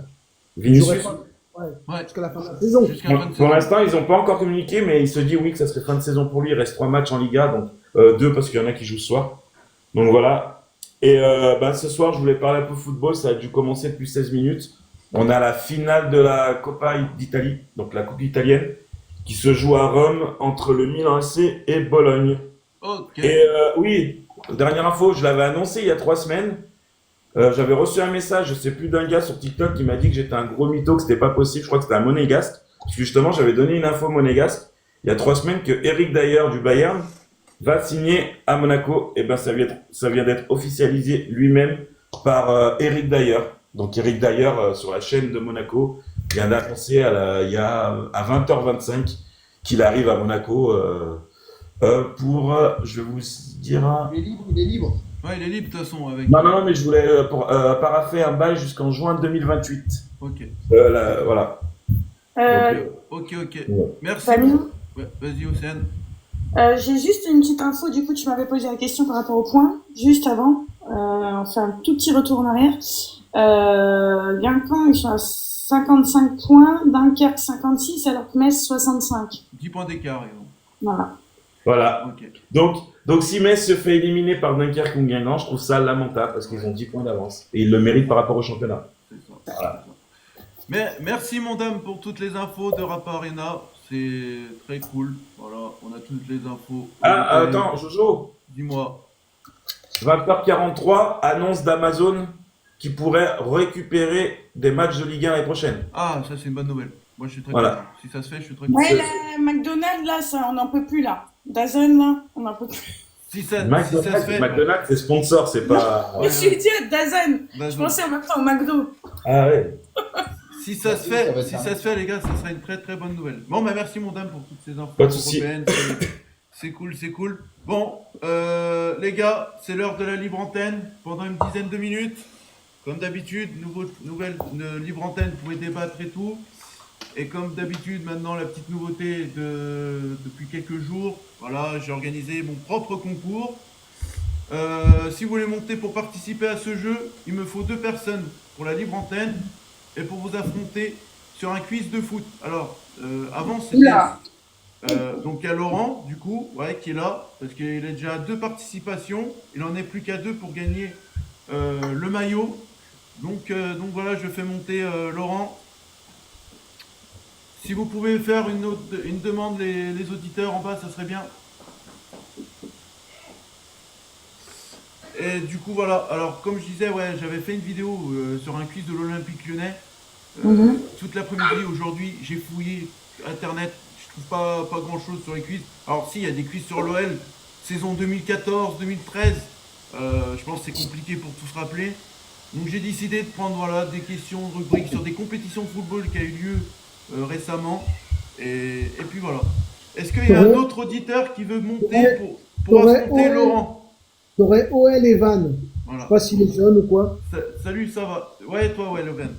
Vinicius. Ouais. Jusqu'à la fin de la saison. Jusqu'à la fin de Pour saison. l'instant, ils n'ont pas encore communiqué, mais il se dit oui que ça serait fin de saison pour lui. Il reste 3 matchs en Liga, donc 2 parce qu'il y en a qui jouent ce soir. Donc voilà. Et ce soir, je voulais parler un peu football. Ça a dû commencer depuis 16 minutes. On a la finale de la Coppa d'Italie, donc la Coupe italienne, qui se joue à Rome entre le Milan AC et Bologne. Ok. Et oui, dernière info, je l'avais annoncé il y a 3 semaines. J'avais reçu un message, je sais plus, d'un gars sur TikTok qui m'a dit que j'étais un gros mytho, que c'était pas possible. Je crois que c'était un monégasque. Parce que justement, j'avais donné une info monégasque il y a 3 semaines que Eric Dyer du Bayern va signer à Monaco. Et ben, ça vient d'être officialisé lui-même par Eric Dyer. Donc, Eric Dyer sur la chaîne de Monaco vient d'annoncer il y a à 20h25 qu'il arrive à Monaco pour, je vais vous dire. Il est libre, il est libre. Ouais, il est libre de toute façon avec. Non, mais je voulais paraffer un bail jusqu'en juin 2028. Ok. Voilà. Ok. Ouais. Merci. Fanny, Ouais, vas-y, Océane. j'ai juste une petite info. Du coup, tu m'avais posé la question par rapport au point, juste avant. On fait un tout petit retour en arrière. Guingamp, ils sont à 55 points, Dunkerque 56, alors que Metz 65. 10 points d'écart, ils ont. Voilà. Voilà. Ok. Donc si Metz se fait éliminer par Dunkerque ou Guingamp, je trouve ça lamentable parce qu'ils ont 10 points d'avance. Et ils le méritent par rapport au championnat. C'est ça. Voilà. Mais merci mon dame pour toutes les infos de Rapa Arena. C'est très cool. Voilà, on a toutes les infos. Attends, Jojo. Dis-moi. 20h43, annonce d'Amazon qui pourrait récupérer des matchs de Ligue 1 l'année prochaine. Ah, ça c'est une bonne nouvelle. Moi je suis très Voilà. content. Si ça se fait, je suis très content. Ouais, là, McDonald's, là, ça, on n'en peut plus, là. Dazen, là, on n'en peut plus. Si ça se fait. McDonald's, c'est sponsor, c'est pas. Je suis idiote, Dazen. Bah, Je pensais en même temps au McDo. Ah ouais. Si ça se Ça va fait, être si ça. ça se fait, les gars, ça sera une très très bonne nouvelle. Bon, bah merci mon dame pour toutes ces infos Pas de souci. européennes. C'est cool, c'est cool. Bon, les gars, c'est l'heure de la libre antenne pendant une dizaine de minutes. Comme d'habitude, nouvelle libre antenne pour les débattre et tout. Et comme d'habitude, maintenant, la petite nouveauté depuis quelques jours, voilà, j'ai organisé mon propre concours. Si vous voulez monter pour participer à ce jeu, il me faut 2 personnes pour la libre antenne et pour vous affronter sur un quiz de foot. Alors, avant, c'était... Oula. Donc il y a Laurent, du coup, ouais, qui est là, parce qu'il a déjà 2 participations. Il en est plus qu'à 2 pour gagner le maillot. Donc voilà, je fais monter Laurent. Si vous pouvez faire une demande, les auditeurs en bas, ça serait bien. Et du coup, voilà. Alors, comme je disais, ouais, j'avais fait une vidéo sur un quiz de l'Olympique Lyonnais. Toute l'après-midi, aujourd'hui, j'ai fouillé Internet. Je trouve pas grand-chose sur les quiz. Alors, si, il y a des quiz sur l'OL, saison 2014-2013. Je pense que c'est compliqué pour tout se rappeler. Donc, j'ai décidé de prendre voilà, des questions, rubriques sur des compétitions de football qui a eu lieu récemment. Et puis voilà. Est-ce qu'il y a un autre auditeur qui veut monter pour affronter Laurent? T'aurais OL et Van. Voilà. Je sais pas s'il est jeune ou quoi. Salut, ça va? Ouais, toi, ouais, Logan.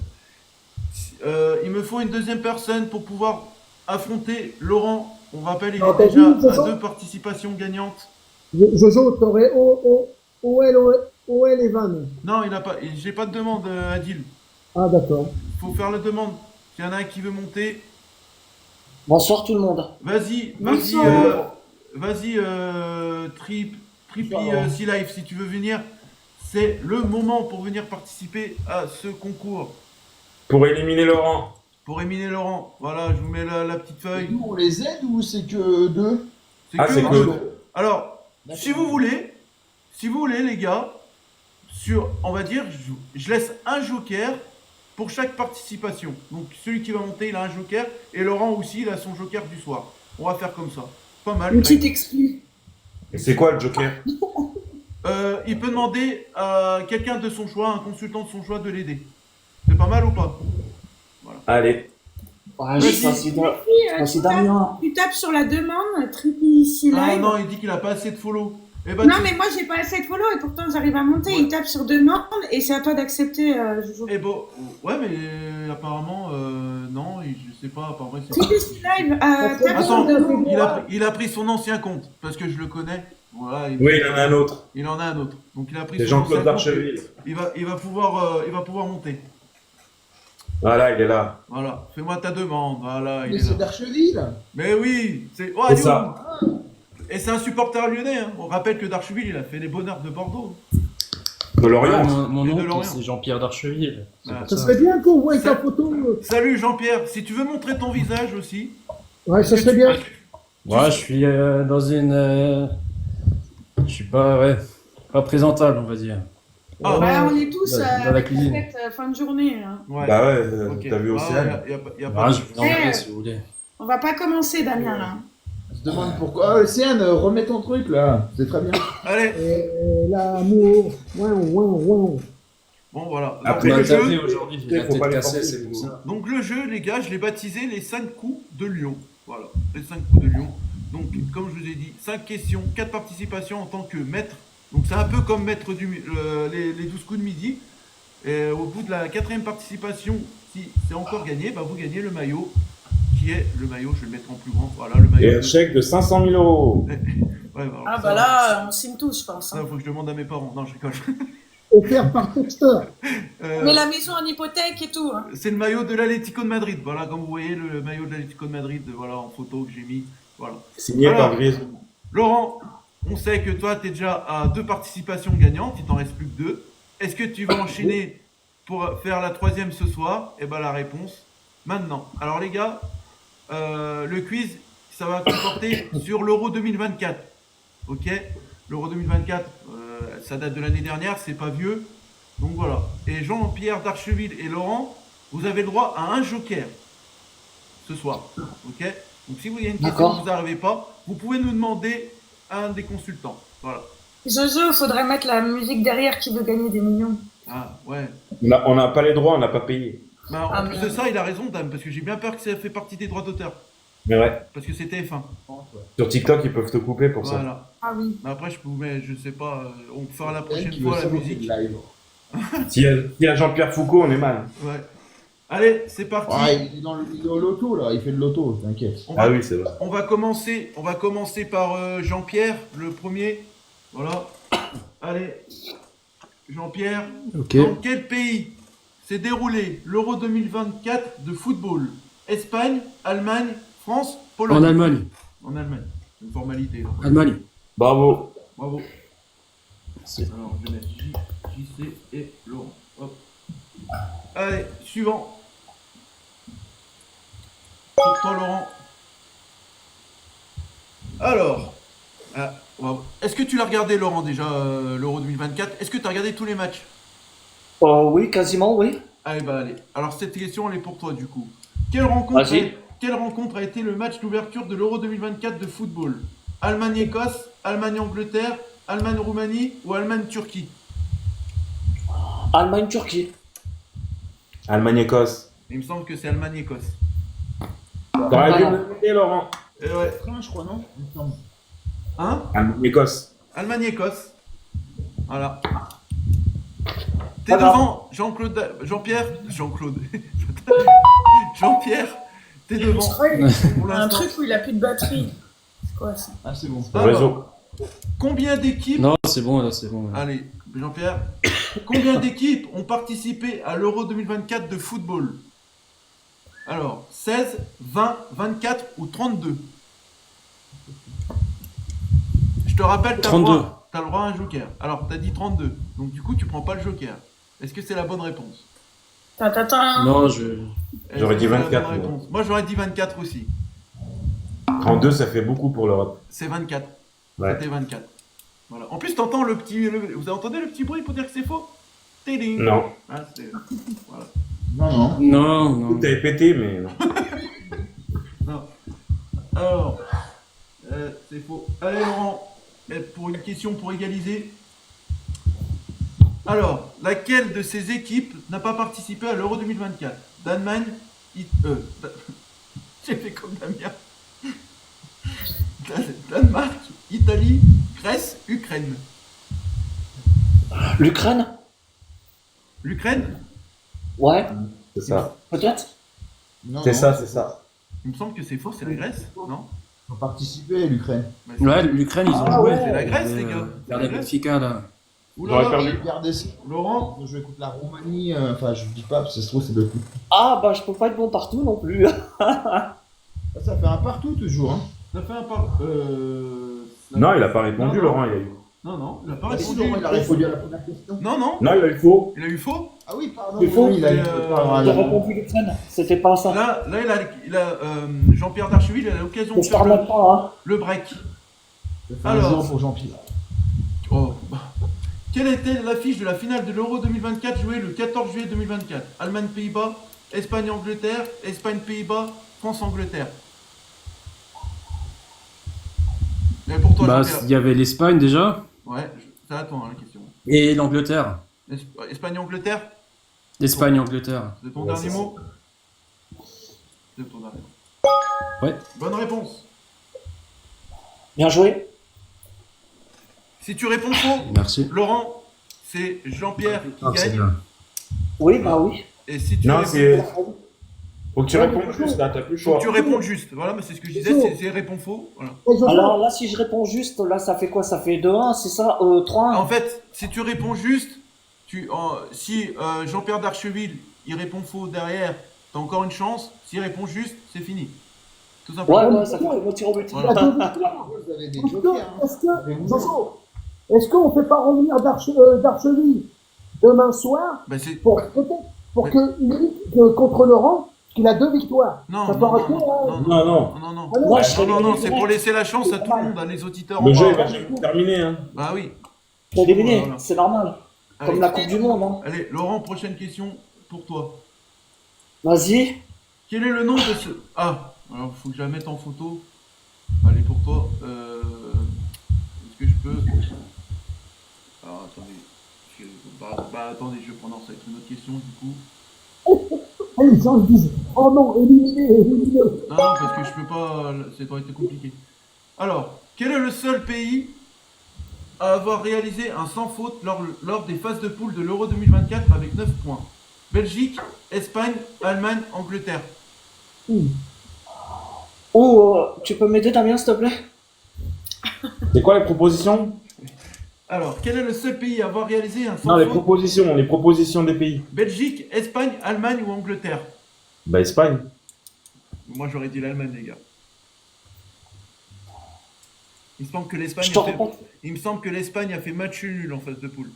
Il me faut une deuxième personne pour pouvoir affronter Laurent. On rappelle, il Alors, est t'as déjà dit, c'est à ça 2 participations gagnantes. Jojo, t'aurais OL et Van. Non, j'ai pas de demande, Adil. Ah, d'accord. Il faut faire la demande. S'il y en a un qui veut monter, Bonsoir tout le monde. vas-y, Bonsoir. Trippy Bonsoir. Sea Life, si tu veux venir, c'est le moment pour venir participer à ce concours. Pour éliminer Laurent. Pour éliminer Laurent, voilà, je vous mets la petite feuille. Nous, on les aide ou c'est que 2? C'est Ah, que c'est deux. que. Alors, si vous voulez, les gars, on va dire, je laisse un joker pour chaque participation. Donc, celui qui va monter, il a un joker, et Laurent aussi, il a son joker du soir. On va faire comme ça. Pas mal. Une petite exclue. Et c'est quoi le Joker? Il peut demander à quelqu'un de son choix, un consultant de son choix, de l'aider. C'est pas mal ou pas? Allez. Ouais, Vas-y. je considère bien. Tu tapes sur la demande, Trippy Sea Ah Live. non, il dit qu'il a pas assez de follow. Eh ben, Non, mais moi, j'ai pas assez de follow et pourtant, j'arrive à monter. Ouais. Il tape sur demande et c'est à toi d'accepter, Jojo. Eh bon, ouais, mais apparemment, non, je sais pas, apparemment, c'est Trippy Sea Live, tape sur Attends, demande. il a pris son ancien compte, parce que je le connais. Voilà, Oui, il en a un autre. Il en a un autre. Donc il a pris C'est son Jean-Claude ancien compte. Darcheville. Il va pouvoir monter. Voilà, il est là. Voilà, fais-moi ta demande. Voilà, il Mais est c'est là. d'Archeville. Mais oui, c'est. Oh, C'est allez, ça. Et c'est un supporter lyonnais. Hein. On rappelle que Darcheville, il a fait les bonheurs de Bordeaux. De Lorient. Mon Et de oncle, Lorient. c'est Jean-Pierre d'Archeville. C'est Ah. pour Ça ça. serait bien qu'on voie Ça- ta photo. Salut Jean-Pierre, si tu veux montrer ton visage aussi. Ouais, ça est-ce que serait tu- bien. Moi, je suis dans une. Je suis pas présentable, on va dire. Ah. Ouais, on est tous Dans la avec cuisine. la fête fin de journée. Hein. Ouais. Bah ouais, Ok. t'as vu Ah, Océane. y a Ah, pas de- je vous enverrai si vous voulez. On va pas commencer, Damien, là. On se demande pourquoi. Ah, Océane, remets ton truc là. C'est très bien. Allez, Et l'amour. Ouais. bon voilà. Après, On Donc, m'a le tapé jeu, aujourd'hui, j'ai faut la tête pas les cassée, porter, c'est pour ça. donc le jeu, les gars, je l'ai baptisé les 5 coups de Lyon. Voilà, les 5 coups de Lyon. Donc, comme je vous ai dit, 5 questions, 4 participations en tant que maître. Donc, c'est un peu comme maître les 12 coups de midi. Et au bout de la 4e participation, si c'est encore gagné, bah, vous gagnez le maillot, qui est le maillot, je vais le mettre en plus grand. Voilà, le Et maillot. un chèque de 500 000 euros. Ouais, voilà, Ah ça, bah là, on signe tous, je pense. ça, Hein. faut que je demande à mes parents. Non, je rigole. Offert par Texter. Mais la maison en hypothèque et tout. Hein. C'est le maillot de l'Atlético de Madrid. Voilà, comme vous voyez, le maillot de l'Atlético de Madrid, voilà, en photo que j'ai mis. Voilà. Signé Alors, par Griezmann. Laurent, on sait que toi, tu es déjà à 2 participations gagnantes. Il t'en reste plus que 2. Est-ce que tu vas enchaîner pour faire la 3e ce soir? Eh ben, la réponse, maintenant. Alors, les gars, le quiz, ça va comporter sur l'Euro 2024. Ok? L'Euro 2024, ça date de l'année dernière, c'est pas vieux. Donc voilà. Et Jean-Pierre d'Archeville et Laurent, vous avez le droit à un joker ce soir. Ok? Donc si vous y a une question D'accord. que vous n'arrivez pas, vous pouvez nous demander à un des consultants. Voilà. Jojo, faudrait mettre la musique derrière qui veut gagner des millions. Ah ouais. On n'a pas les droits, on n'a pas payé. Bah, en Ah, plus mais- de ça, il a raison, Dame, parce que j'ai bien peur que ça fait partie des droits d'auteur. Mais ouais, Parce que c'est TF1. sur TikTok, ils peuvent te couper pour ça. Voilà. Ah oui. Mais après, je pouvais, je sais pas, on fera la Océane prochaine qui veut fois la savoir musique. qu'il live. S'il y a Jean-Pierre Foucault, on est mal. Ouais. Allez, c'est parti. Ah, il est dans le loto là. Il fait le loto, t'inquiète. On Ah va, oui, c'est vrai. on va commencer par Jean-Pierre, le premier. Voilà. Allez, Jean-Pierre, Ok. dans quel pays s'est déroulé l'Euro 2024 de football? Espagne, Allemagne, France, Pologne. En Allemagne. En Allemagne. Une formalité. là. Allemagne. Bravo. Bravo. C'est- Alors, je vais mettre JC et Laurent. Hop. Allez, suivant. Pour toi, Laurent. Alors, est-ce que tu l'as regardé, Laurent, déjà, l'Euro 2024? Est-ce que tu as regardé tous les matchs? Oh oui, quasiment, oui. Allez, bah allez. Alors, cette question, elle est pour toi, du coup. Quelle rencontre, Vas-y. quelle rencontre a été le match d'ouverture de l'Euro 2024 de football? Allemagne-Écosse, Allemagne-Angleterre, Allemagne-Roumanie ou Allemagne-Turquie? Allemagne-Turquie. Allemagne-Écosse. Il me semble que c'est Allemagne-Écosse. T'aurais dû me donner, Laurent. Ouais. Train, je crois, non Il me semble. Hein? Allemagne-Écosse. Allemagne-Écosse. Voilà. T'es Pas grave. devant Jean-Claude, Jean-Pierre, Jean-Claude, Jean-Pierre, t'es devant pour Un l'instant. truc où il a plus de batterie. C'est quoi ça? Ah, c'est bon. Le Alors, réseau. combien d'équipes, Non, c'est bon, là, c'est bon. là. allez, Jean-Pierre, combien d'équipes ont participé à l'Euro 2024 de football? Alors, 16, 20, 24 ou 32? Je te rappelle, t'as le 32. droit, t'as le droit à un joker. Alors, t'as dit 32, donc du coup, tu prends pas le joker. Est-ce que c'est la bonne réponse? Attends. Non, je. Est-ce J'aurais que dit c'est la 24, bonne moi. réponse? Moi, j'aurais dit 24 aussi. 32, ça fait beaucoup pour l'Europe. C'est 24. Ouais. C'était 24. Voilà. En plus, t'entends le petit... Vous entendez le petit bruit pour dire que c'est faux? Téding. Non. Ah, c'est... Voilà. Non. Non, non. T'avais pété, mais non. Non. Alors, c'est faux. Allez, Laurent, pour une question pour égaliser. Alors, laquelle de ces équipes n'a pas participé à l'Euro 2024? D'Allemagne, j'ai fait comme Damien. Danemark, Italie, Grèce, Ukraine. L'Ukraine? L'Ukraine? Ouais, C'est ça. peut-être? Non, C'est non. ça, c'est ça. Il me semble que c'est faux, c'est la Grèce, non? Ils ont participé, l'Ukraine. Bah, c'est- Ouais, l'Ukraine, ils ont Ah joué. ouais, c'est la Grèce, les gars. Vers la Benfica, là. J'aurais perdu. Regardez Laurent, je vais contre la Roumanie, enfin je dis pas, parce que ça se trouve c'est de tout. Ah, bah, je peux pas être bon partout non plus. Ça fait un partout toujours. Hein. ça fait un par... Non, il a pas répondu, Non, Laurent, il a eu. Non, il a pas Ah, si, répondu. Laurent, il a répondu à la première question. Non, Non, il a eu faux. il a eu faux. Ah oui, pardon. Il faut, oui, il a c'est, eu J'ai répondu les traînes. C'était pas ça. Là, Jean-Pierre Darcheville, il a l'occasion de Je faire parle même pas, hein. le break. Je fais Alors. un zéro pour Jean-Pierre. Oh. Quelle était l'affiche de la finale de l'Euro 2024 jouée le 14 juillet 2024? Allemagne-Pays-Bas, Espagne-Angleterre, Espagne-Pays-Bas, France-Angleterre. Mais pour toi, Bah, Jean-Pierre. il y avait l'Espagne déjà, Ouais, ça attend la question. et l'Angleterre. Espagne-Angleterre, Espagne-Angleterre. c'est ton Ouais, dernier c'est mot? C'est ton dernier mot. Ouais. Bonne réponse. Bien joué. Si tu réponds faux, Merci. Laurent, c'est Jean-Pierre qui Ah, c'est gagne. bien. Oui, bah oui. Et si tu Non, réponds, c'est. Faut que tu répondes juste, là, t'as plus le faut choix. que tu réponds juste. Voilà, mais c'est ce que je disais, c'est réponds faux. Voilà. Et Jojo, Alors là, si je réponds juste, là, ça fait quoi? Ça fait 2-1, c'est ça? 3-1? En fait, si tu réponds juste, si Jean-Pierre Darcheville il répond faux derrière, t'as encore une chance. S'il répond juste, c'est fini. Tout simplement. Ouais, ça fait le tir au but. Voilà. il y a deux victoires. Vous avez des Est-ce jokers. que, Hein. est-ce que, Avez-vous Jojo, est-ce qu'on ne fait pas revenir Darcheville demain soir Bah, c'est... pour qu'il ait contre Laurent, qu'il a 2 victoires? Non, Ça non, peut non, arrêter, non, hein. non, Non, non. non, non, Ah non, Moi, je non, serais non, non, c'est éliminé. pour laisser la chance à tout le monde, à les auditeurs en Le jeu est bas. pas terminé, hein. Bah oui. Je serais éliminé, Voilà. c'est normal. Allez. Comme la Coupe du Monde, hein. Allez, Laurent, prochaine question pour toi. Vas-y. Quel est le nom de ce... Ah, alors faut que je la mette en photo. Allez, pour toi. Est-ce que je peux... Alors, attendez. Attendez, je vais prendre ça va être une autre question, du coup. Et les gens disent, oh non, éliminé. Non, parce que je peux pas... Ça aurait été compliqué. Alors, quel est le seul pays à avoir réalisé un sans faute lors des phases de poule de l'Euro 2024 avec 9 points? Belgique, Espagne, Allemagne, Angleterre. Oh, tu peux m'aider, Damien, s'il te plaît? C'est quoi les propositions? Alors, quel est le seul pays à avoir réalisé un sans Non, les faute? propositions des pays. Belgique, Espagne, Allemagne ou Angleterre? Bah, Espagne. Moi, j'aurais dit l'Allemagne, les gars. Il me semble que l'Espagne Je te a fait... répète. Il me semble que l'Espagne a fait match nul en phase de poule.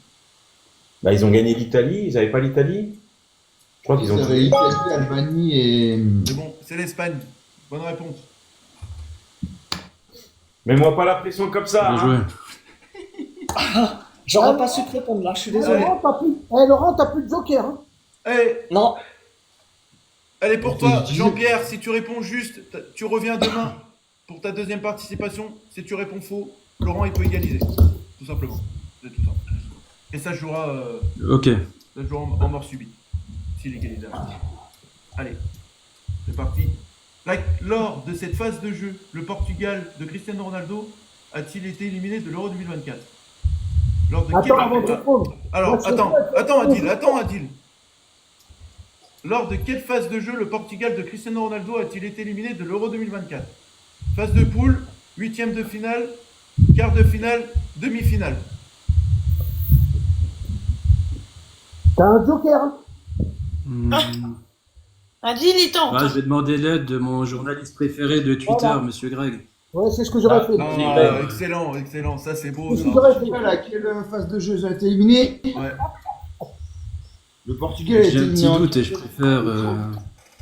Bah, ils ont gagné l'Italie, ils avaient pas l'Italie? Je crois qu'ils ont Vous avez l'Italie, l'Albanie et. Mais bon, c'est l'Espagne. Bonne réponse. Mets-moi pas la pression comme ça, Bien hein. joué. J'aurais pas su te répondre là, je suis désolé. Laurent, t'as plus de joker. Hein. Non, Elle est pour On toi, peut utiliser. Jean-Pierre. Si tu réponds juste, tu reviens demain pour ta deuxième participation. Si tu réponds faux, Laurent, il peut égaliser. Tout simplement. C'est tout ça. Et ça se jouera, Ok. en mort subite. S'il égalise. Allez, c'est parti. Lors de cette phase de jeu, le Portugal de Cristiano Ronaldo a-t-il été éliminé de l'Euro 2024? Lors de Attends, avant de répondre. Alors, Moi, je attends, sais Adil. Lors de quelle phase de jeu le Portugal de Cristiano Ronaldo a-t-il été éliminé de l'Euro 2024? Phase de poule, huitième de finale, quart de finale, demi-finale. T'as un joker. Hein. Hmm. Adil, il tente. Ah, je vais demander l'aide de mon journaliste préféré de Twitter, Voilà. Monsieur Greg. Ouais, c'est ce que j'aurais fait. Ah, excellent, ça c'est beau. C'est ce Ça. que j'aurais fait. Voilà, quelle phase de jeu ils ont été éliminés? Ouais. Le Portugal a été J'ai un éliminé petit en... doute et je préfère.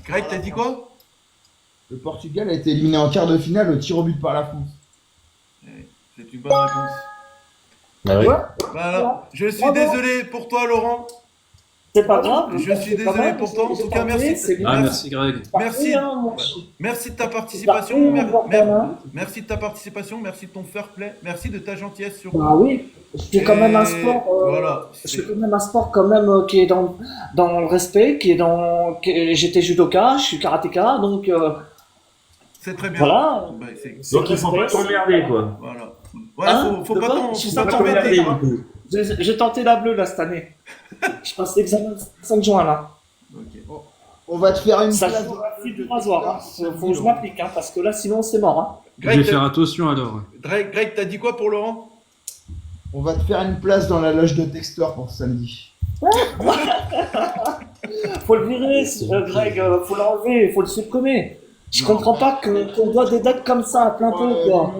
Greg, t'as dit quoi? Le Portugal a été éliminé en quart de finale au tir au but par la France. C'est une bonne réponse. Ah oui. Ouais. Voilà. Je suis Bravo. désolé pour toi, Laurent. c'est pas grave. Je suis c'est pas désolé grave, pour toi. En j'ai tout cas, tenté, merci. c'est bien. Ah, merci Greg. Merci. Parfait, hein, moi, je- Merci de ta c'est participation. parfait, on voit bien, hein. Merci de ta participation. Merci de ton fair play. Merci de ta gentillesse sur. Bah oui, c'est quand même un sport. Voilà. C'est quand même un sport quand même qui est dans le respect, j'étais judoka, je suis karatéka, donc C'est très bien. voilà. Bah, c'est- Donc il faut pas t'emmerder, quoi. Voilà. Ouais, Hein faut De pas quoi t'en- Je suis faut pas pas t'emmerder, t'embêter. hein. J'ai tenté la bleue là cette année. Je passe l'examen le 5 juin là. Ok. On va te faire une Ça place. joue à fil du rasoir. Hein. Faut que je m'applique hein, parce que là sinon c'est mort. Hein. Je vais faire attention alors. Greg, t'as dit quoi pour Laurent? On va te faire une place dans la loge de Textor pour samedi. Faut le virer, Greg, faut l'enlever, faut le supprimer. Je comprends pas qu'on doit des dates comme ça à plein pot, quoi.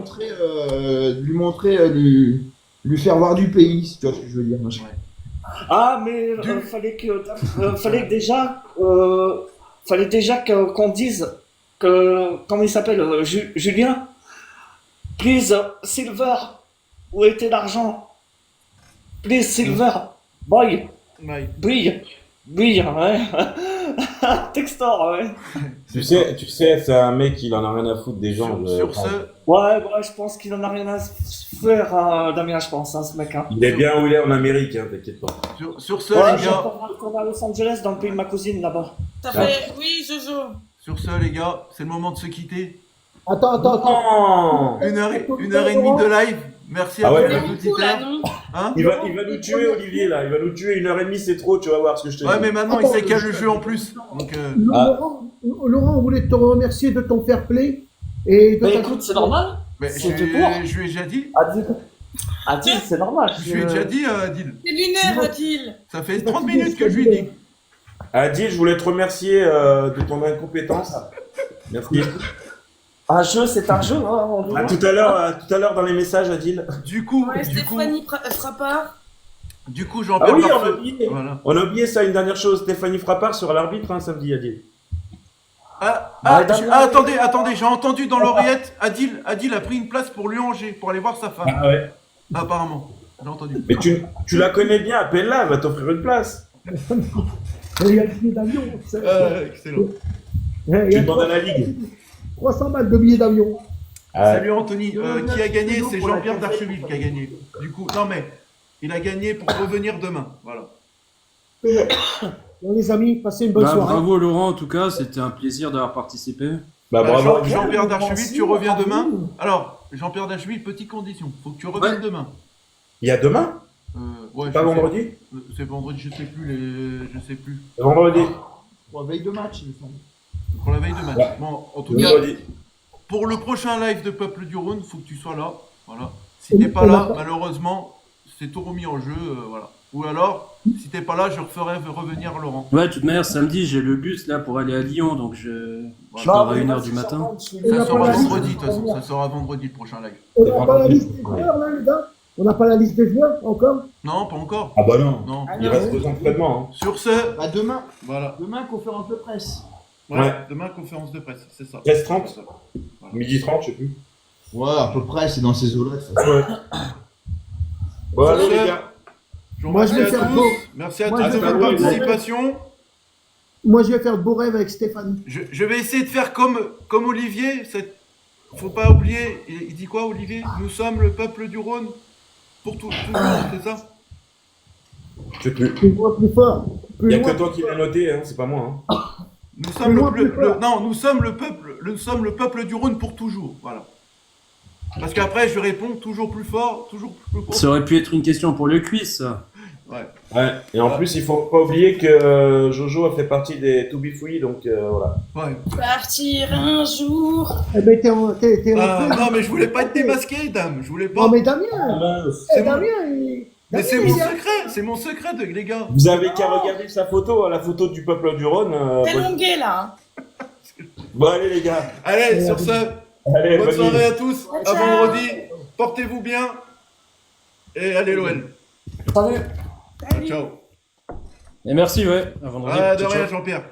Lui faire voir du pays, si tu vois ce que je veux dire. Ah, mais fallait déjà qu'on dise que, comment il s'appelle, Julien, please, Silver, où était l'argent? Please, Silver, boy, Ouais. brille, ouais. Textor, ouais. Tu sais, c'est un mec, il en a rien à foutre des gens. Sur ce, Ouais, je pense qu'il en a rien à faire, Damien, je pense, hein, ce mec. Hein. Il est bien où il est en Amérique, hein, t'inquiète pas. sur ce, Ouais, les gars, j'entends à Los Angeles, dans le pays de ma cousine, là-bas. T'as fait, oui, Jojo. sur ce, les gars, c'est le moment de se quitter. Attends. Non. Une heure et demie de live. Merci à Ah ouais. tous les C'est beaucoup, là, auditeurs. non? Hein Il va nous tuer, Olivier, là. Il va nous tuer 1h30, c'est trop, tu vas voir ce que je te dis. Ouais, mais maintenant, il Attends, sait qu'il y a le jeu en plus. Donc, Laurent, on voulait te remercier de ton fair play et de Mais ta... écoute, c'est normal. mais C'est je tout pour. je lui ai déjà dit. Adil, c'est normal. Je lui ai déjà dit, Adil. C'est lunaire, Adil. Ça fait 30 minutes que je lui dis. Adil, je voulais te remercier de ton incompétence. Merci. Un jeu, c'est un jeu. Hein, on doit- À tout à l'heure dans les messages, Adil. Du coup, Ouais, Stéphanie Frappard. du coup, Jean-Pierre Ah oui, on a Barfeu- oublié. Voilà. On a oublié ça, une dernière chose. Stéphanie Frappard sera l'arbitre un samedi, Adil. Attendez, j'ai entendu dans l'oreillette, Adil a pris une place pour Luanger, pour aller voir sa femme. Ah ouais. Apparemment, j'ai entendu. Mais tu la connais bien, appelle-la, elle va t'offrir une place. Il y a le billet d'avion. Excellent. Il y Tu a demandes à la Ligue. 300 balles de billets d'avion. Salut Anthony, qui a gagné? C'est Jean-Pierre Darcheville qui a gagné. Du coup, non mais, il a gagné pour revenir demain, voilà. Bon, les amis, passez une bonne soirée. Bravo Laurent, en tout cas, c'était un plaisir d'avoir participé. Bah bravo. Jean-Pierre Darcheville, Merci, tu reviens bravo. demain? Alors, Jean-Pierre Darcheville, petite condition, faut que tu reviennes demain. Il y a demain? Ouais, Pas je sais- vendredi? C'est vendredi, je sais plus. Vendredi. Pour la veille de match, il me semble. Pour la veille de match. Ouais. Bon, en tout cas, Vendredi. pour le prochain live de Peuple du Rhône, faut que tu sois là. Voilà. Si On- t'es pas on là, a pas- malheureusement, c'est tout remis en jeu. Voilà. Ou alors, si t'es pas là, je referai revenir Laurent. Ouais, de toute manière, samedi, j'ai le bus là pour aller à Lyon, donc je Voilà. pars à mais 1h vas-y, du matin. Charpente, je suis- On Ça n'a sera pas la liste. vendredi, de toute façon. Ça sera vendredi le prochain live. On n'a pas la liste des joueurs, là, les gars. On n'a pas la liste des joueurs encore. Non, pas encore. Ah bah non. Non. Il reste 2 entraînements. Sur ce, Bah demain, voilà. conférence de presse. Ouais. Demain, conférence de presse, c'est ça. 13h30. Voilà. 12h30, je sais plus. Ouais, à peu près, c'est dans ces eaux-là. de toute façon. Ouais. Bon, allez les gars. Je vous Moi, je remercie vais à faire tous. beau. Merci à Moi, tous je de vais votre faire beau. participation. Moi, je vais faire de beaux rêves avec Stéphanie. Je vais essayer de faire comme Olivier. Faut pas oublier, il dit quoi Olivier? Nous sommes le peuple du Rhône pour toujours, c'est ça? Je sais plus. Plus loin, plus fort. Il n'y Plus a que loin. toi qui l'as noté, hein, c'est pas moi. Hein. Nous sommes loin, plus fort. nous sommes le peuple du Rhône pour toujours, voilà. Parce qu'après je réponds toujours plus fort, toujours plus fort. Ça aurait pu être une question pour le quiz, ça. Ouais. Ouais. Et en plus, il faut pas oublier que Jojo a fait partie des To Be Free, donc voilà. Ouais. Partir un jour. Eh ben, t'es en Non mais je voulais pas être démasqué, dame. Je voulais pas. Non, mais Damien, C'est Damien, Mais c'est Damien, mon il a- secret, les gars. Vous avez qu'à regarder sa photo, la photo du peuple du Rhône. T'es Bon... longué, là. bon, allez les gars. Allez, sur ce, Allez, bonne bonne nuit. soirée à tous. À Ciao. vendredi. Portez-vous bien. Et allez l'OL. Salut. Ciao. Et merci, ouais. À vendredi. Ah, de Ciao, ciao. rien Jean-Pierre.